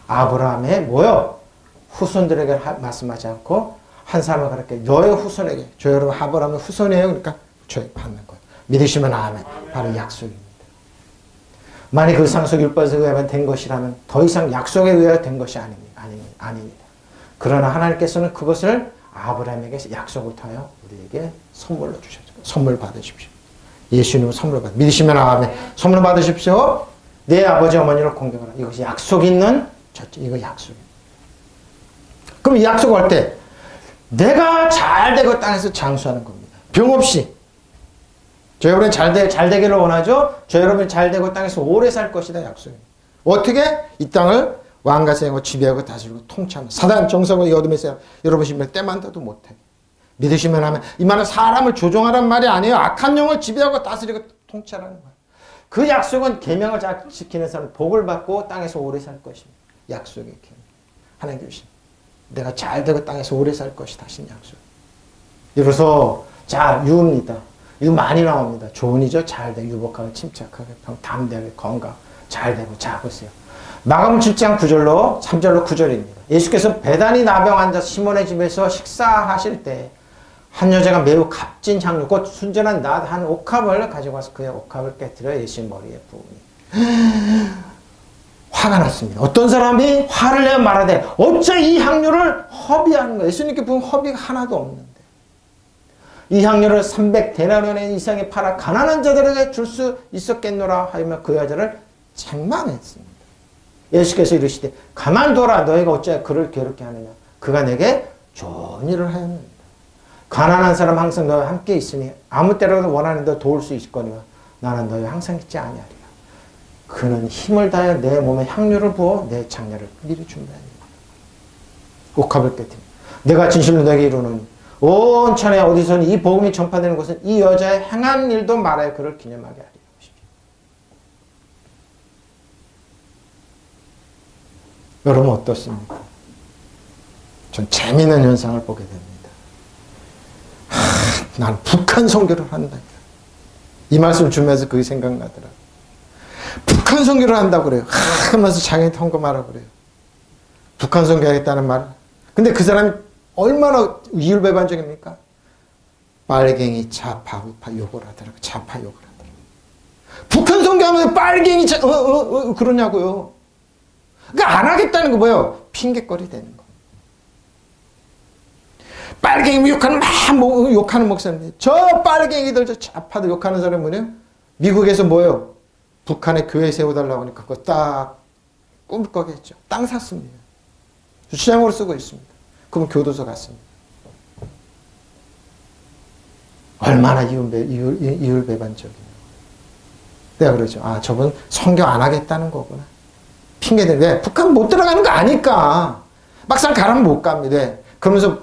아브라함의 뭐요? 후손들에게 말씀하지 않고 한 사람을 가르쳐 너의 후손에게. 저 여러분 아브라함의 후손이에요. 그러니까 저희 받는 거예요. 믿으시면 아멘. 바로 약속입니다. 만약 그 상속 율법에 의하면 된 것이라면 더 이상 약속에 의하여 된 것이 아닙니다. 그러나 하나님께서는 그것을 아브라함에게 약속을 통하여 우리에게 선물로 주셨죠. 선물 받으십시오. 예수님은 선물 받으십시오. 믿으시면 아멘. 선물 받으십시오. 내 아버지 어머니를 공경하라. 이것이 약속 있는 이거 약속입니다. 그럼 이 약속할 때 내가 잘 되고 땅에서 장수하는 겁니다. 병 없이. 저 여러분이 잘 되기를 원하죠? 저 여러분이 잘 되고 땅에서 오래 살 것이다 약속입니다. 어떻게? 이 땅을 왕같이 지배하고 다스리고 통치하는 사단 정성을 얻으면서 여러분 신발 때만다도 못하게. 믿으시면 하면 이 말은 사람을 조종하라는 말이 아니에요. 악한 영을 지배하고 다스리고 통치하라는 말. 그 약속은 계명을 잘 지키는 사람은 복을 받고 땅에서 오래 살 것입니다. 약속의 계명. 하나님 주신 내가 잘 되고 땅에서 오래 살 것이다 하신 약속. 그래서 자 유입니다. 유 많이 나옵니다. 조언이죠. 잘 되고 유복하고 침착하게 담대하게 건강 잘 되고 자 보세요. 마가복음 7장 9절로 3절로 9절입니다. 예수께서 배단이 나병 환자 시몬의 집에서 식사하실 때 한 여자가 매우 값진 향료 곧 순전한 낫 한 옥합을 가지고 와서 그의 옥합을 깨뜨려 예수의 머리에 부으니 화가 났습니다. 어떤 사람이 화를 내어 말하되 어째 이 향료를 허비하는 거예요. 예수님께 부은 허비가 하나도 없는데 이 향료를 300데나리온 이상에 팔아 가난한 자들에게 줄 수 있었겠노라 하며 그 여자를 책망했습니다. 예수께서 이르시되 가만둬라 너희가 어찌하여 그를 괴롭게 하느냐 그가 내게 좋은 일을 하였느니라. 가난한 사람 항상 너와 함께 있으니 아무 때라도 원하는 데 도울 수 있거니와 나는 너희 항상 있지 아니하리라. 그는 힘을 다하여 내 몸에 향료를 부어 내 장례를 미리 준비하니라. 옥합을 깨뜨려 내가 진실로 너에게 이르노니 온 천하에 어디서는 이 복음이 전파되는 곳은 이 여자의 행한 일도 말하여 그를 기념하게 하리라. 여러분 어떻습니까? 전 재미있는 현상을 보게 됩니다. 나는 북한 선교를 한다. 이 말씀 주면서 그게 생각나더라. 북한 선교를 한다고 그래요. 하면서 자기한테 헌금하라고 그래요. 북한 선교하겠다는 말. 근데 그 사람이 얼마나 이율배반적입니까? 빨갱이, 좌파, 우파 욕을 하더라고요. 좌파 욕을 하더라고요. 북한 선교하면 빨갱이, 그러냐고요. 그러니까 안 하겠다는 거 뭐예요? 핑계거리 되는 거. 빨갱이 욕하는 막 욕하는 목사님. 저 빨갱이들 저 좌파들 욕하는 사람이 뭐냐? 미국에서 뭐예요? 북한에 교회 세워달라고 하니까 그거 딱 꿈꿔겠죠. 땅 샀습니다. 주차장으로 쓰고 있습니다. 그럼 교도소 갔습니다. 얼마나 이율배반적이냐. 내가 그러죠. 아, 저분 선교 안 하겠다는 거구나. 핑계대는 왜? 북한 못 들어가는 거 아니까. 막상 가라면 못 갑니다. 그러면서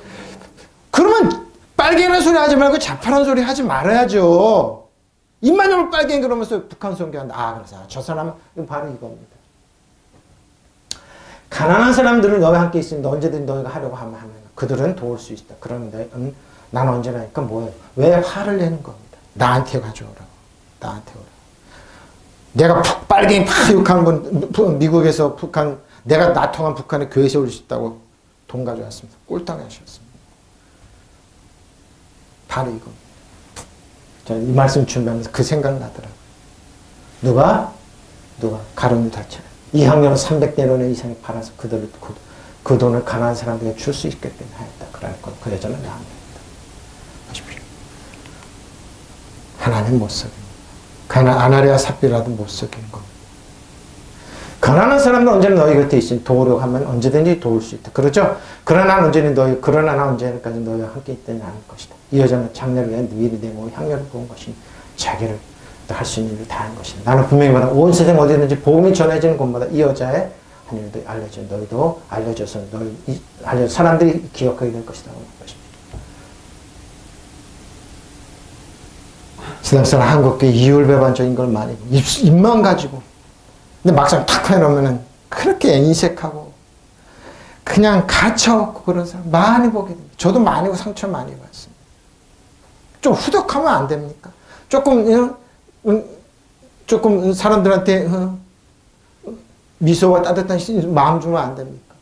그러면 빨갱이라는 소리 하지 말고 자파라는 소리 하지 말아야죠. 입만 열면 빨갱이 그러면서 북한 선교한다. 그래서 저 사람은 바로 이겁니다. 가난한 사람들은 너와 함께 있으니 언제든 너희가 하려고 하면 그들은 도울 수 있다. 그런데 나는 언제나니까 뭐예요? 왜 화를 내는 겁니다. 나한테 가져오라고. 나한테 오라고. 내가 빨갱이 막 욕하는 분, 미국에서 북한, 내가 나통한 북한에 교회 세울 수 있다고 돈 가져왔습니다. 꼴당해 하셨습니다. 바로 이겁니다. 저는 이 말씀 준비하면서 그 생각 나더라고요. 누가 가론유 다쳐요. 이 학년은 300대론의 이상이 팔아서 그 돈을 가난한 사람들에게 줄 수 있게끔 하였다. 그러니까 그 여자는 나옵니다. 보십시오. 하나님 못 속입니다. 아나리아 삽비라도 못 속인 겁니다. 가난한 사람은 언제나 너희 곁에 있으니 도우려고 하면 언제든지 도울 수 있다. 그렇죠? 그러나 나 언제까지 너희와 함께 있다는 않을 것이다. 이 여자는 장래를 위해 미리 내 몸에 향료를 부은 것이니 자기를 할 수 있는 일을 다 한 것이다. 나는 분명히 말한다. 온 세상 어디든지 복음이 전해지는 곳마다 이 여자의 한 일도 알려져. 너희도 알려져서 사람들이 기억하게 될 것이다. 신앙생활 한국교회 이율배반적인 걸 많이 입만 가지고 근데 막상 탁 해놓으면은 그렇게 인색하고 그냥 갇혀갖고 그런 사람 많이 보게 됩니다. 저도 많이 상처 많이 받습니다. 좀 후덕하면 안 됩니까? 조금 사람들한테 미소와 따뜻한 마음 주면 안 됩니까?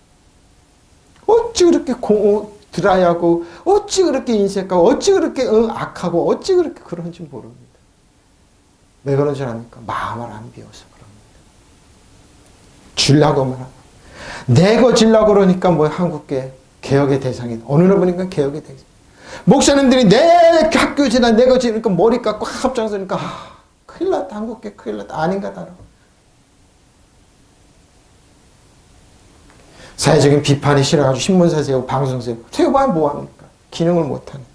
어찌 그렇게 드라이하고 어찌 그렇게 인색하고 어찌 그렇게 악하고 어찌 그렇게 그런지 모릅니다. 왜 그런지 압니까? 마음을 안 비워서 그럽니다. 주려고만 하고 내거 질라고 그러니까 뭐 한국계 개혁의 대상이 어느 날 보니까 개혁의 대상. 목사님들이 내 학교 지나 내거 지니까 머리 깎고 합장서니까 큰일 났다. 한국계 큰일 났다. 아닌가 다르고. 사회적인 비판이 싫어가지고 신문사 세우고 방송 세우고 세워봐야 뭐합니까? 기능을 못하는데.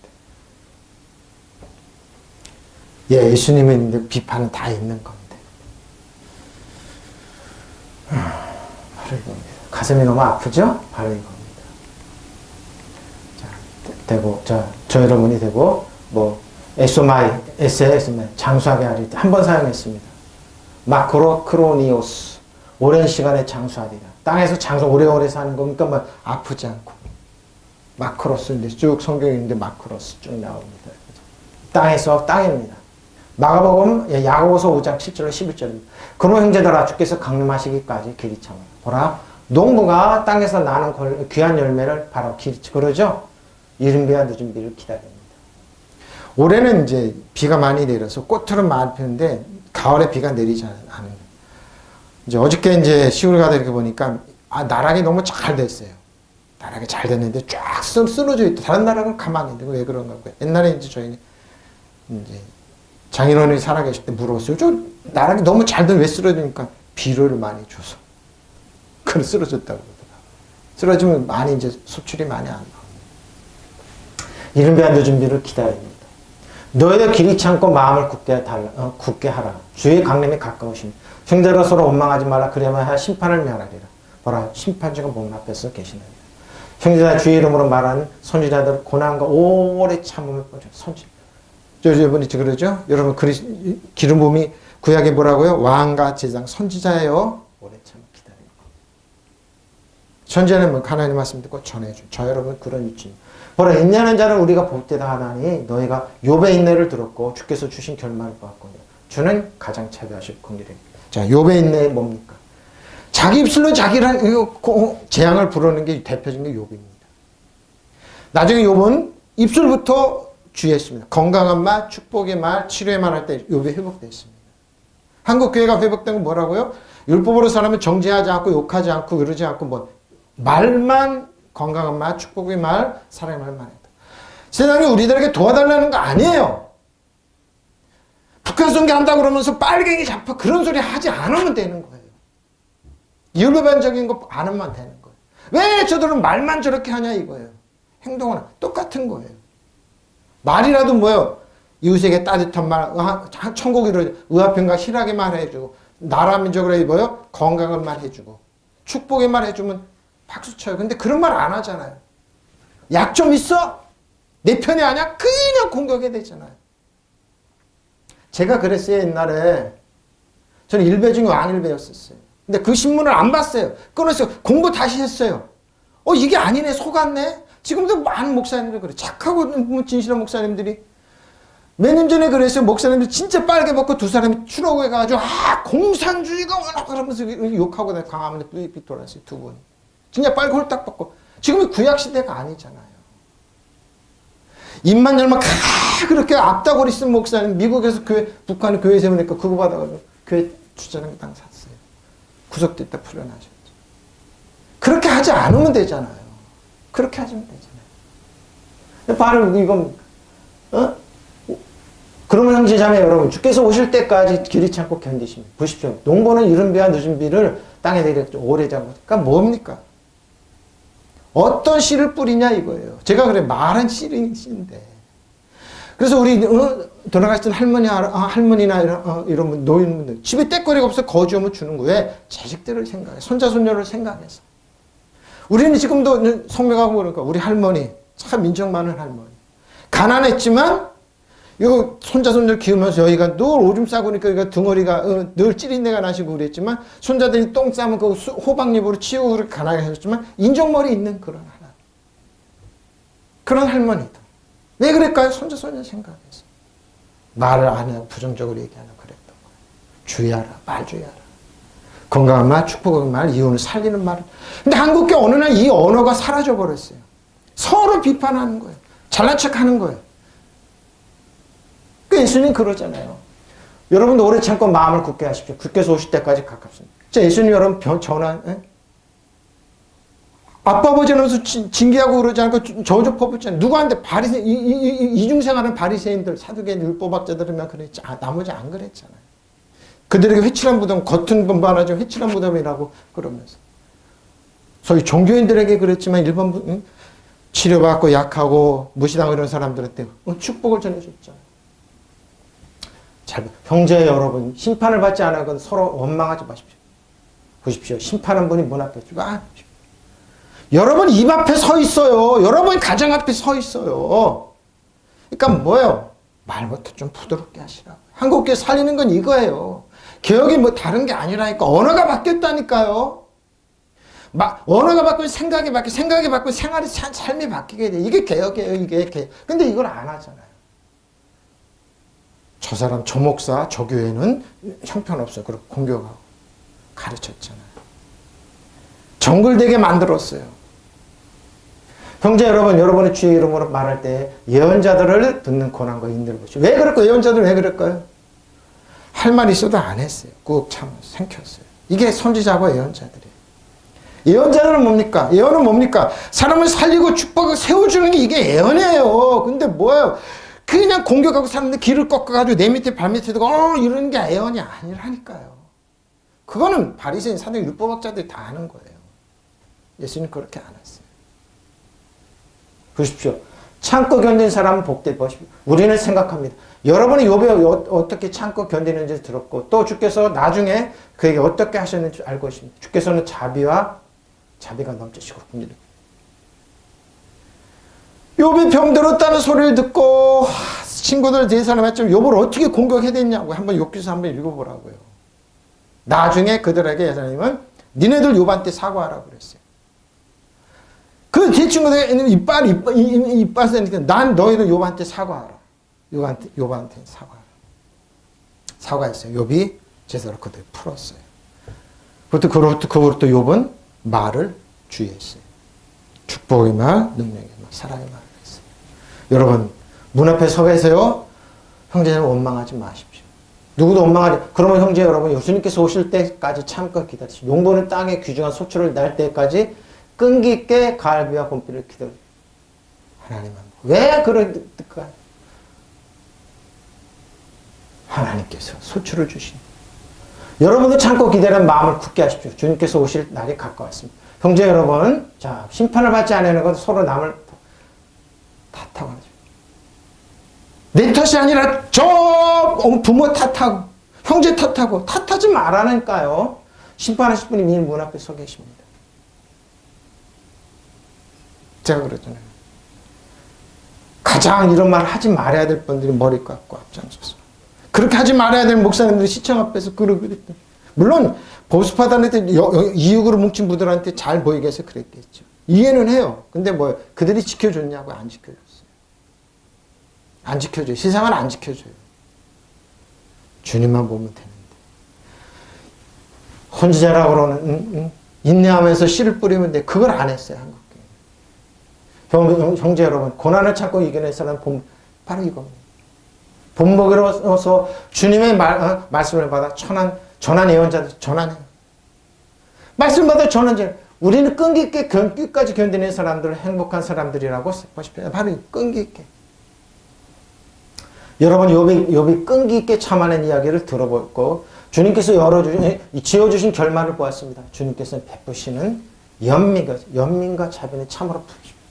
예수님은 있는데 비판은 다 있는 건데. 바로 이겁니다. 가슴이 너무 아프죠? 바로 이겁니다. 저 여러분이 되고 에소마이 장수하게 하리 한 번 사용했습니다. 마크로크로니오스 오랜 시간에 장수하리라. 땅에서 오래오래 사는 거니까 뭐 아프지 않고 마크로스인데 쭉 성경인데 마크로스 쭉 나옵니다. 땅입니다. 마가복음 야고보서 5장 7절로 11절입니다. 그러므로 형제들아 주께서 강림하시기까지 길이 참으라. 보라 농부가 땅에서 나는 귀한 열매를 바로 그러죠. 이른 비와 늦은 비를 기다립니다. 올해는 이제 비가 많이 내려서 꽃들은 많이 피는데 가을에 비가 내리지 않은. 이제 어저께 이제 시골 가다 이렇게 보니까 나락이 너무 잘 됐어요. 나락이 잘 됐는데 쫙 쓰러져 있다. 다른 나락은 가만히 있는데 왜 그런가 고요. 옛날에 이제 저희 이제 장인어른이 살아계실 때 물어봤어요. 저 나락이 너무 잘 된 왜 쓰러지니까 비를 많이 줘서 그걸 쓰러졌다고 그러더라고요. 쓰러지면 많이 이제 소출이 많이 안 나옵니다. 이른 비와 늦은 비를 기다립니다. 너희의 길이 참고 마음을 굳게 하라. 주의 강림이 가까우십니다. 형제로 서로 원망하지 말라. 그래야만 하 심판을 면하리라. 보라 심판주가 몸 앞에서 계시느니라. 형제자 주의 이름으로 말하는 선지자들 고난과 오래 참음을 보죠. 여러분이 그러죠? 여러분 기름 부음이 구약에 뭐라고요? 왕과 제장 선지자예요. 오래 참을 기다리고. 선지자는 하나님 말씀 듣고 전해줘. 저 여러분 그런 위치입니다. 보라 인내하는 자를 우리가 복되다 하나니 너희가 욥의 인내를 들었고 주께서 주신 결말을 보았거니와. 주는 가장 차별하실 긍휼입니다. 자, 욥의 인내는 뭡니까? 자기 입술로 자기란 재앙을 부르는 게 대표적인 게 욥입니다. 나중에 욥은 입술부터 주의했습니다. 건강한 말, 축복의 말, 치료의 말 할 때 욥이 회복됐습니다. 한국교회가 회복된 건 뭐라고요? 율법으로 사람은 정죄하지 않고 욕하지 않고 그러지 않고 말만 건강한 말, 축복의 말, 사랑의 말만 했다. 세상에 우리들에게 도와달라는 거 아니에요. 북한 선교한다고 그러면서 빨갱이 잡혀 그런 소리 하지 않으면 되는 거예요. 율법적인 거 안 하면 되는 거예요. 왜 저들은 말만 저렇게 하냐 이거예요. 행동은 똑같은 거예요. 말이라도 뭐예요? 이웃에게 따뜻한 말, 천국이로 의화평가 희락의 말 해주고 나라 민족으로 뭐예요? 건강한 말 해주고 축복의 말 해주면 박수 쳐요. 근데 그런 말 안 하잖아요. 약 좀 있어? 내 편이 아니야? 그냥 공격해야 되잖아요. 제가 그랬어요. 옛날에 저는 일배 중에 왕일배였었어요. 근데 그 신문을 안 봤어요. 끊었어요. 공부 다시 했어요. 이게 아니네. 속았네. 지금도 많은 목사님들 그래. 착하고 진실한 목사님들이 몇 년 전에 그랬어요. 목사님들 진짜 빨개 벗고 두 사람이 추락해가지고 공산주의가 워낙 그러면서 욕하고 광화문에 삐삐 돌았어요. 두 분. 진짜 빨개 홀딱 벗고. 지금이 구약시대가 아니잖아요. 입만 열면 그렇게 앞다구리 쓴 목사님 미국에서 북한에 교회 세우니까 그거 받아가지고 교회 주차장 땅 샀어요. 구속됐다 풀려나셨죠. 그렇게 하지 않으면 되잖아요. 그렇게 하시면 되잖아요. 바로 이건 그러면 형제 자매 여러분 주께서 오실 때까지 길이 참고 견디십니다. 보십시오. 농부는 이른 비와 늦은 비를 땅에 내리겠죠. 오래 잡고. 그러니까 뭡니까? 어떤 씨를 뿌리냐 이거예요. 제가 그래 말은 씨인데. 그래서 우리 돌아가신 할머니나 이런 노인분들 집에 떼거리가 없어 거주하면 주는 거에 자식들을 생각해. 손자 손녀를 생각해서. 우리는 지금도 성명하고 그러니까 우리 할머니 참 민정 많은 할머니. 가난했지만 이거 손자 손녀를 키우면서 여기가 늘 오줌 싸고니까 여기가 등어리가 늘 찌린내가 나시고 그랬지만 손자들이 똥 싸면 그 호박잎으로 치우고 그렇게 가난하게 하셨지만 인정머리 있는 그런 할머니다. 왜 그럴까요? 손자 손녀 생각해서. 말을 안 해요. 부정적으로 얘기하는 그랬던 거예요. 주의하라. 말 주의하라. 건강한 말, 축복의 말, 이혼을 살리는 말. 근데 한국교 어느 날 이 언어가 사라져 버렸어요. 서로 비판하는 거예요. 잘난 척하는 거예요. 예수님 그러잖아요. 여러분도 오래 참고 마음을 굳게 하십시오. 주께서 오실 때까지 가깝습니다. 예수님 여러분 아빠 아버지면서 징계하고 그러지 않고 저주 퍼붓잖아요. 누구한테 이중생하는 바리새인들, 사두개인 율법학자들이면 그랬지. 나머지 안 그랬잖아요. 그들에게 회칠한 무덤, 겉은 분반하죠. 회칠한 무덤이라고 그러면서. 소위 종교인들에게 그랬지만 일반 치료받고 약하고 무시당하고 이런 사람들한테 축복을 전해줬잖아요. 형제 여러분, 심판을 받지 않으면 서로 원망하지 마십시오. 보십시오. 심판한 분이 문 앞에 쭉 여러분 입 앞에 서 있어요. 여러분 가정 앞에 서 있어요. 그러니까 뭐예요? 말부터 좀 부드럽게 하시라고. 한국교회 살리는 건 이거예요. 개혁이 뭐 다른 게 아니라니까. 언어가 바뀌었다니까요. 언어가 바뀌면 생각이 바뀌면 삶이 바뀌게 돼. 이게 개혁이에요. 이게 개혁. 근데 이걸 안 하잖아요. 저 사람, 저 목사, 저 교회는 형편없어요. 그리고 공격하고 가르쳤잖아요. 정글되게 만들었어요. 형제 여러분, 여러분의 주의 이름으로 말할 때 예언자들을 듣는 고난과 인들을 보시오. 왜 그럴까요? 예언자들 왜 그럴까요? 할 말이 있어도 안 했어요. 꾹 참았어요. 생켰어요. 이게 선지자고 예언자들이에요. 예언자들은 뭡니까? 예언은 뭡니까? 사람을 살리고 축복을 세워주는 게 이게 예언이에요. 근데 뭐예요? 그냥 공격하고 사람들 길을 꺾어가지고 내 밑에 발 밑에 두고 이러는 게 예언이 아니라니까요. 그거는 바리새인 사도행 율법학자들이 다 아는 거예요. 예수님 그렇게 안 했어요. 보십시오. 참고 견딘 사람은 복돼 보십시오. 우리는 생각합니다. 여러분이 욥이 어떻게 참고 견디는지 들었고 또 주께서 나중에 그에게 어떻게 하셨는지 알고 있습니다. 주께서는 자비가 넘치시고 긍휼히 욥이 병들었다는 소리를 듣고 친구들 네 사람 했지만 욥을 어떻게 공격해야 되냐고 한번 욥기서 한번 읽어보라고요. 나중에 그들에게 하나님은 니네들 욥한테 사과하라고 그랬어요. 그 제 친구들 이빨 세니까 난 너희들 욥한테 사과하라. 욥한테 사과하라. 사과했어요. 욥이 제대로 그들 풀었어요. 그로부터 욥은 말을 주의했어요. 축복의 말, 능력의 말, 사랑의 말을 했어요. 여러분 문 앞에 서 계세요. 형제는 원망하지 마십시오. 누구도 원망하지. 그러면 형제 여러분 예수님께서 오실 때까지 참고 기다리십시오. 용보는 땅에 귀중한 소출을 날 때까지 끈기 있게 가을비와 봄비를 기다려. 하나님은 왜 그럴까? 하나님께서 소출을 주신. 여러분도 참고 기다리는 마음을 굳게 하십시오. 주님께서 오실 날이 가까웠습니다. 형제 여러분, 자 심판을 받지 않는 것 서로 남을 탓하고 하죠. 내 탓이 아니라 저 부모 탓하고 형제 탓하고 탓하지 말라니까요. 심판하실 분이 이미 문 앞에 서 계십니다. 제가 그러잖아요. 가장 이런 말 하지 말아야 될 분들이 머리 깎고 앞장서서 그렇게 하지 말아야 될 목사님들이 시청 앞에서 그랬던. 물론 보수파단한테 이육으로 뭉친 분들한테 잘 보이게 해서 그랬겠죠. 이해는 해요. 근데 뭐 그들이 지켜줬냐고. 안 지켜줬어요. 안 지켜줘요. 세상은 안 지켜줘요. 주님만 보면 되는데. 혼자라고 그러는 인내하면서 씨를 뿌리면 돼. 그걸 안 했어요. 한국교회. 형제 여러분, 고난을 참고 이겨낸 사람은 바로 이겁니다. 본보기로서 주님의 말씀을 받아 전한 예언자들 전하네요. 말씀 받아 전한 우리는 끈기 있게 끝까지 견디는 사람들은 행복한 사람들이라고 보십시오. 바로 끈기 있게. 여러분 욥이 끈기 있게 참아낸 이야기를 들어보고 주님께서 지어주신 결말을 보았습니다. 주님께서는 베푸시는 연민과 자비는 참으로 푸십니다.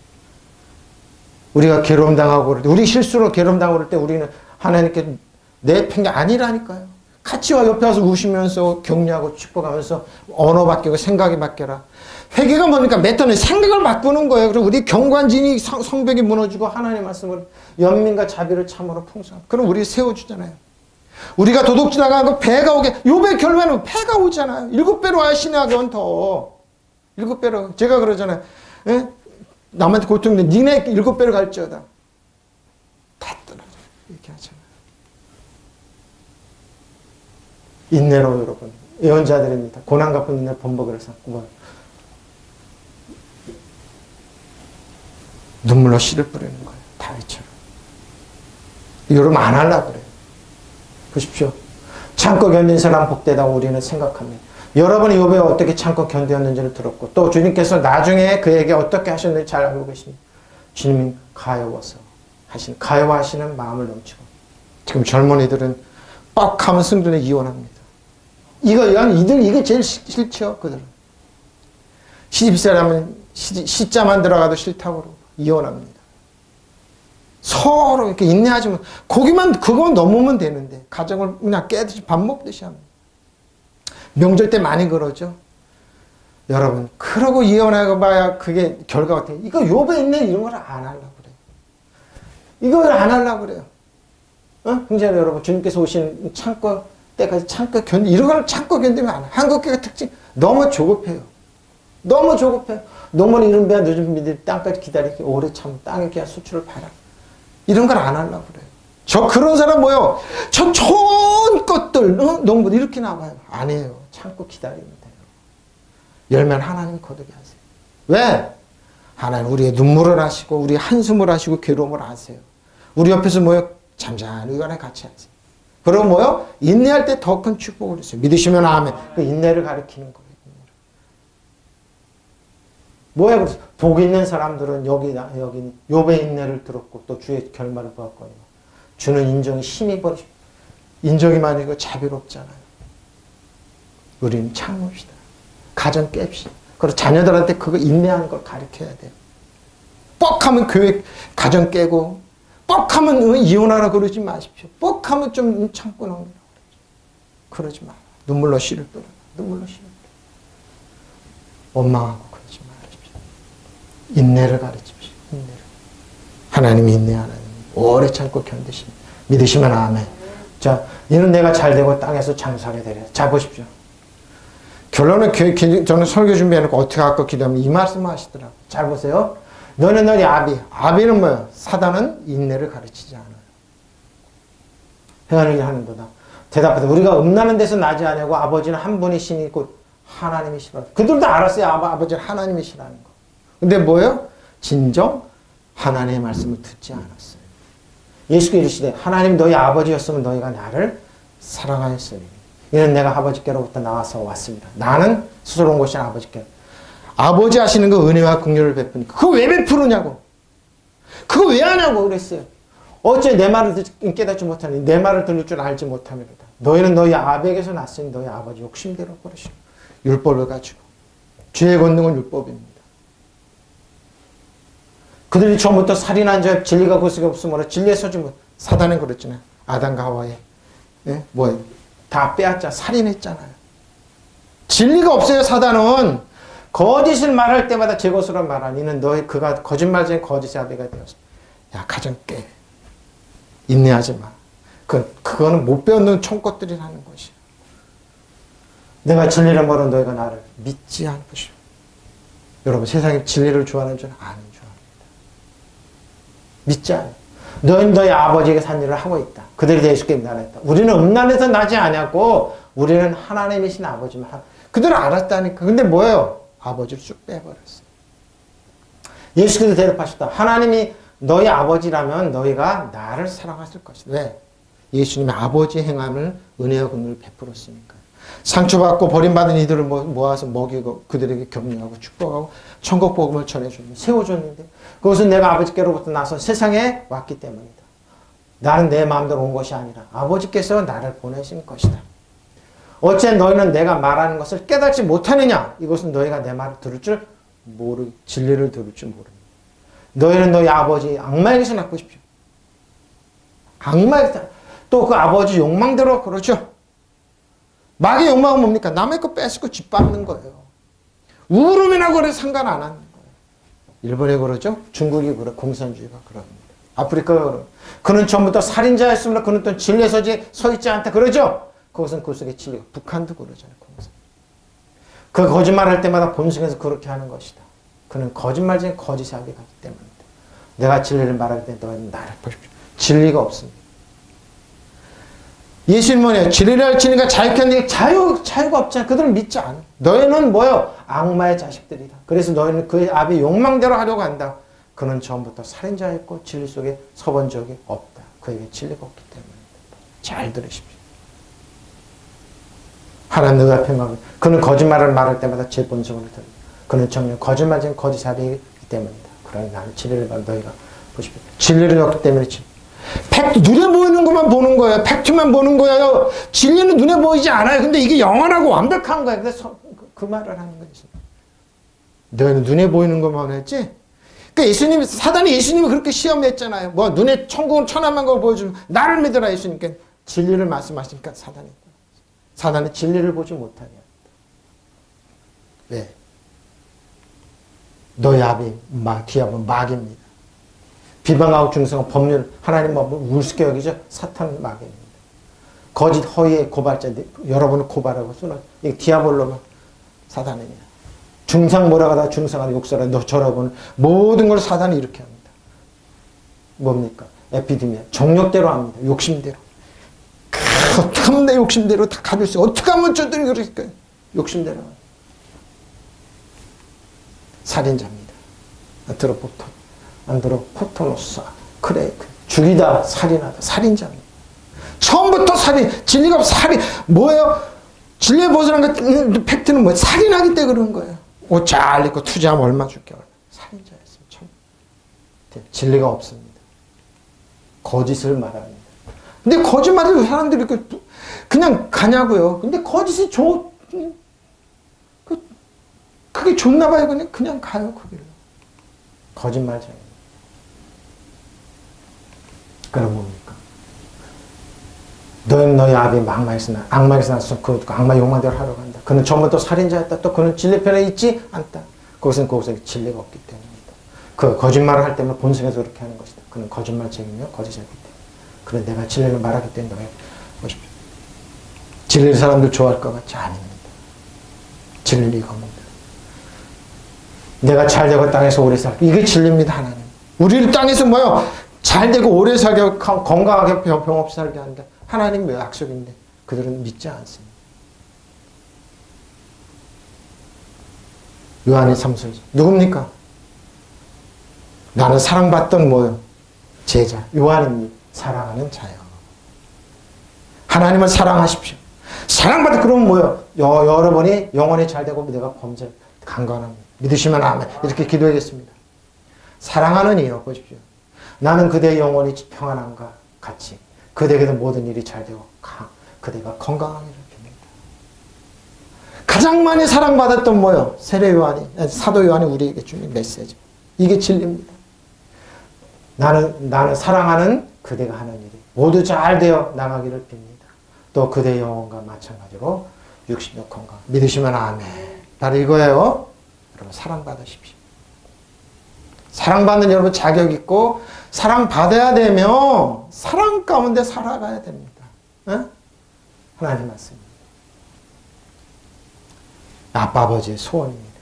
우리가 괴로움 당하고 그럴 때, 우리 실수로 괴로움 당하고 그럴 때 우리는 하나님께 내팽 게 아니라니까요. 같이 와 옆에 와서 우시면서 격려하고 축복하면서 언어 바뀌고 생각이 바뀌어라. 회개가 뭡니까? 메터는 생각을 바꾸는 거예요. 그럼 우리 경관진이 성벽이 무너지고 하나님의 말씀을 연민과 자비를 참으로 풍성하고. 그럼 우리 세워주잖아요. 우리가 도둑질하고 거 배가 오게. 욥의 결말은 배가 오잖아요. 7배로 하시나건 더. 7배로. 제가 그러잖아요. 에? 남한테 고통인데 니네 7배로 갈지어다. 다 떨어져. 이렇게 하잖아요. 인내로 여러분. 예언자들입니다. 고난 갚은 인내 번복을 삼고 눈물로 씨를 뿌리는 거예요. 다윗처럼. 여러분 안 하려고 그래요. 보십시오. 참고 견딘 사람 복되다고 우리는 생각합니다. 여러분이 욥에 어떻게 참고 견디었는지를 들었고 또 주님께서 나중에 그에게 어떻게 하셨는지 잘 알고 계십니다. 주님이 가여워하시는 마음을 넘치고 지금 젊은이들은 뻑하면 승들에 이혼합니다. 이게 제일 싫죠. 그들은. 시집사람은 시자만 들어가도 싫다고 그러고 이혼합니다. 서로 이렇게 인내하지 못. 그거만 넘으면 되는데 가정을 그냥 깨듯이 밥 먹듯이 합니다. 명절 때 많이 그러죠. 여러분 그러고 이혼하고 봐야 그게 결과가 돼. 이거 욥에 있는 이런 걸 안 하려고 그래요. 이걸 안 하려고 그래요. 형제들 여러분 주님께서 오신 참고 때까지 참고 견디 이런 걸 참고 견디면 안 해요. 한국교회 특징 너무 조급해요. 너무 조급해요. 농번이 이른 배야 늦은 비들이 땅까지 기다리기 오래 참 땅에 그냥 수출을 봐라. 이런 걸 안 하려고 그래요. 그런 사람 뭐요? 저 좋은 것들, 농부 이렇게 나와요. 안 해요. 참고 기다리면 돼요. 열면 하나님 거두게 하세요. 왜? 하나님 우리의 눈물을 하시고, 우리의 한숨을 하시고, 괴로움을 아세요. 우리 옆에서 뭐요? 잠잠히 이거랑 같이 하세요. 그럼 뭐요? 인내할 때 더 큰 축복을 주세요. 믿으시면 아멘. 그 인내를 가리키는 거예요. 뭐야 그래서 복 있는 사람들은 여기 욥의 인내를 들었고 또 주의 결말을 보았거든요. 주는 인정이 많으고 자비롭잖아요. 우리는 참읍시다. 가정 깹시다. 그리고 자녀들한테 그거 인내하는 걸 가르쳐야 돼요. 뻑하면 교회 가정 깨고 뻑하면 이혼하라 그러지 마십시오. 뻑하면 좀 참고 넘기라고 그러지 마. 눈물로 씨를 뿌려. 눈물로 씨를 뿌려. 원망하고 그러지 마십시오. 인내를 가르칩시오. 인내를. 하나님이 인내하는 오래 참고 견디십니다. 믿으시면 아멘. 자, 이는 내가 잘 되고 땅에서 장수하게 되려. 자, 보십시오. 결론은 저는 설교 준비해놓고 어떻게 할까 기도하면 이 말씀을 하시더라고요. 잘 보세요. 너는 너희 아비는 뭐예요? 사단은 인내를 가르치지 않아요. 행하는 일 하는도다. 대답하되 우리가 음란한 데서 나지 않냐고 아버지는 한 분이시니 곧 하나님이시라. 그들도 알았어요. 아버지는 하나님이시라는 거. 근데 뭐예요? 진정 하나님의 말씀을 듣지 않았어요. 예수께서 이르시되 하나님 너희 아버지였으면 너희가 나를 사랑하였으니 이는 내가 아버지께로부터 나와서 왔습니다. 나는 스스로 온 것이 아버지께. 아버지 하시는 거 은혜와 긍휼을 베푸니까 그거 왜 베푸느냐고. 그거 왜 하냐고 그랬어요. 어째 내 말을 깨닫지 못하니 내 말을 들을 줄 알지 못함이로다. 너희는 너희 아버지에게서 났으니 너희 아버지 욕심대로 버리시고 율법을 가지고 죄의 권능은 율법입니다. 그들이 처음부터 살인한 자 진리가 그것이 없으므로 진리에 서지 못. 사단은 그랬잖아요. 아담과 하와의 다 빼앗자 살인했잖아요. 진리가 없어요. 사단은 거짓을 말할 때마다 제 것으로 말하니는 그가 거짓말쟁이 거짓의 아비가 되었습니다. 야, 가정 깨. 인내하지 마. 그거는 못 배우는 총것들이라는 것이야. 내가 진리를 모르는 너희가 나를 믿지 않을 것이오. 여러분, 세상에 진리를 좋아하는 줄 아는 줄 압니다. 믿지 않아. 너희는 너희 아버지에게 산 일을 하고 있다. 그들에 대해 예수께 음란했다. 우리는 음란해서 나지 않았고 우리는 하나님이신 아버지만 그들은 알았다니까. 근데 뭐예요? 아버지를 쭉 빼버렸어요. 예수께서 대답하셨다. 하나님이 너희 아버지라면 너희가 나를 사랑했을 것이다. 왜? 예수님이 아버지의 행함을 은혜와 긍휼을 베풀었으니까. 상처받고 버림받은 이들을 모아서 먹이고 그들에게 격려하고 축복하고 천국 복음을 전해주면 세워줬는데 그것은 내가 아버지께로부터 나서 세상에 왔기 때문이다. 나는 내 마음대로 온 것이 아니라 아버지께서 나를 보내신 것이다. 어째 너희는 내가 말하는 것을 깨닫지 못하느냐? 이것은 너희가 내 말을 들을 줄 진리를 들을 줄 모릅니다. 너희는 너희 아버지 악마에게서 낳고 싶죠. 악마에게서 또 그 아버지 욕망대로 그렇죠. 마귀의 욕망은 뭡니까? 남의 거 뺏고 짓밟는 거예요. 우름이나 그래 상관 안 하는 거예요. 일본에 그러죠. 중국이 그래. 공산주의가 그럽니다. 아프리카가 그러. 그는 처음부터 살인자였으므로 그는 또 진리에 서 있지 않다. 그러죠. 그것은 그 속에 진리가. 북한도 그러잖아요. 공산. 그 거짓말할 때마다 본성에서 그렇게 하는 것이다. 그는 거짓말 중에 거짓에 합의하기 때문이다. 내가 진리를 말할 때 너희는 나를 보십시오. 진리가 없습니다. 예수님은 뭐예요? 진리를 알지니까 자유케 하는데 자유가 없잖아요. 그들은 믿지 않아. 너희는 뭐예요? 악마의 자식들이다. 그래서 너희는 그의 아비의 욕망대로 하려고 한다. 그는 처음부터 살인자였고 진리 속에 서본 적이 없다. 그에게 진리가 없기 때문이다. 잘 들으십시오. 하나님 너 앞에 막 그는 거짓말을 말할 때마다 제 본성을 들다. 그는 정녕 거짓말 중에 거짓 합의이기 때문이다. 그러니 나는 진리를 말 너희가 보십시오. 진리를 얻기 때문에 팩트 눈에 보이는 것만 보는 거예요. 팩트만 보는 거예요. 진리는 눈에 보이지 않아요. 근데 이게 영원하고 완벽한 거예요. 그래서 그 말을 하는 거예요. 너희는 눈에 보이는 것만 했지. 그러니까 사단이 예수님이 그렇게 시험했잖아요. 뭐 눈에 천국은 천하만 걸 보여주면 나를 믿으라 예수님께 진리를 말씀하시니까 사단이 진리를 보지 못하게 합니다. 왜? 너희 아비 디아블은 마귀입니다. 비방하고 중성은 법률 하나님 우습게 여기죠. 사탄 마귀입니다. 거짓 허위의 고발자 여러분을 고발하고 쏘나 이 디아블로가 사단입니다. 중상 몰아가다 중상하다 욕설하다 너 저러고는 모든 걸 사단이 이렇게 합니다. 뭡니까? 에피데미아 정욕대로 합니다. 욕심대로. 어떻게 하면 내 욕심대로 다 가질 수 있어. 어떻게 하면 저들이 그럴까요? 욕심대로. 살인자입니다. 안드로포토노사 그래 죽이다 살인하다 살인자입니다. 처음부터 진리가 살인 뭐예요? 진리에 벗어난 팩트는 뭐예요? 살인하기 때문에 그런 거예요. 옷 잘 입고 투자하면 얼마 줄게. 살인자였어요. 처음. 진리가 없습니다. 거짓을 말합니다. 근데 거짓말을 사람들이 그냥 가냐고요. 근데 거짓이 그게 좋나 봐요. 그냥 가요. 거기를. 거짓말쟁이. 그럼 뭡니까? 너희는 너희 아비 악마에서 나서 그 악마 욕망대로 하러 간다. 그는 처음부터 살인자였다. 또 그는 진리 편에 있지 않다. 그것에 진리가 없기 때문이다. 그 거짓말을 할 때면 본성에서 그렇게 하는 것이다. 그는 거짓말쟁이며 거짓이기 때문에. 그래 내가 진리를 말하기 때문에 너희 보십시오. 진리를 사람들 좋아할 것 같지 아닙니다. 진리가 뭡니다. 내가 잘되고 땅에서 오래 살고 이게 진리입니다. 하나님. 우리를 땅에서 뭐요? 잘되고 오래 살게 건강하게 병 없이 살게 한다. 하나님의 약속인데 그들은 믿지 않습니다. 요한의 3서 누굽니까? 나는 사랑받던 뭐요? 제자 요한입니다. 사랑하는 자요. 하나님을 사랑하십시오. 사랑받을 그러면 뭐요? 여러분이 영원히 잘되고 내가 범죄 강건합니다. 믿으시면 아멘. 이렇게 기도하겠습니다. 사랑하는 이여 보십시오. 나는 그대의 영혼이 평안함과 같이 그대에게도 모든 일이 잘 되고 그대가 건강하기를 빕니다. 가장 많이 사랑받았던 뭐요? 사도 요한이 우리에게 주는 메시지. 이게 진리입니다. 나는 사랑하는 그대가 하는 일이 모두 잘 되어 나가기를 빕니다. 또 그대의 영혼과 마찬가지로 육신적 건강. 믿으시면 아멘. 바로 이거예요. 여러분 사랑받으십시오. 사랑받는 여러분 자격 있고 사랑받아야 되면 사랑 가운데 살아가야 됩니다. 어? 하나님 말씀입니다. 아빠 아버지의 소원입니다.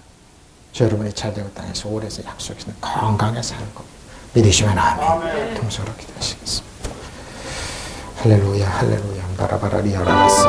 저 여러분의 자녀의 땅에서 오래서 약속해서 건강하게 사는 것 믿으시면 아멘. 동서로 기도하시겠습니다. 할렐루야 할렐루야 바라바라 리아라바스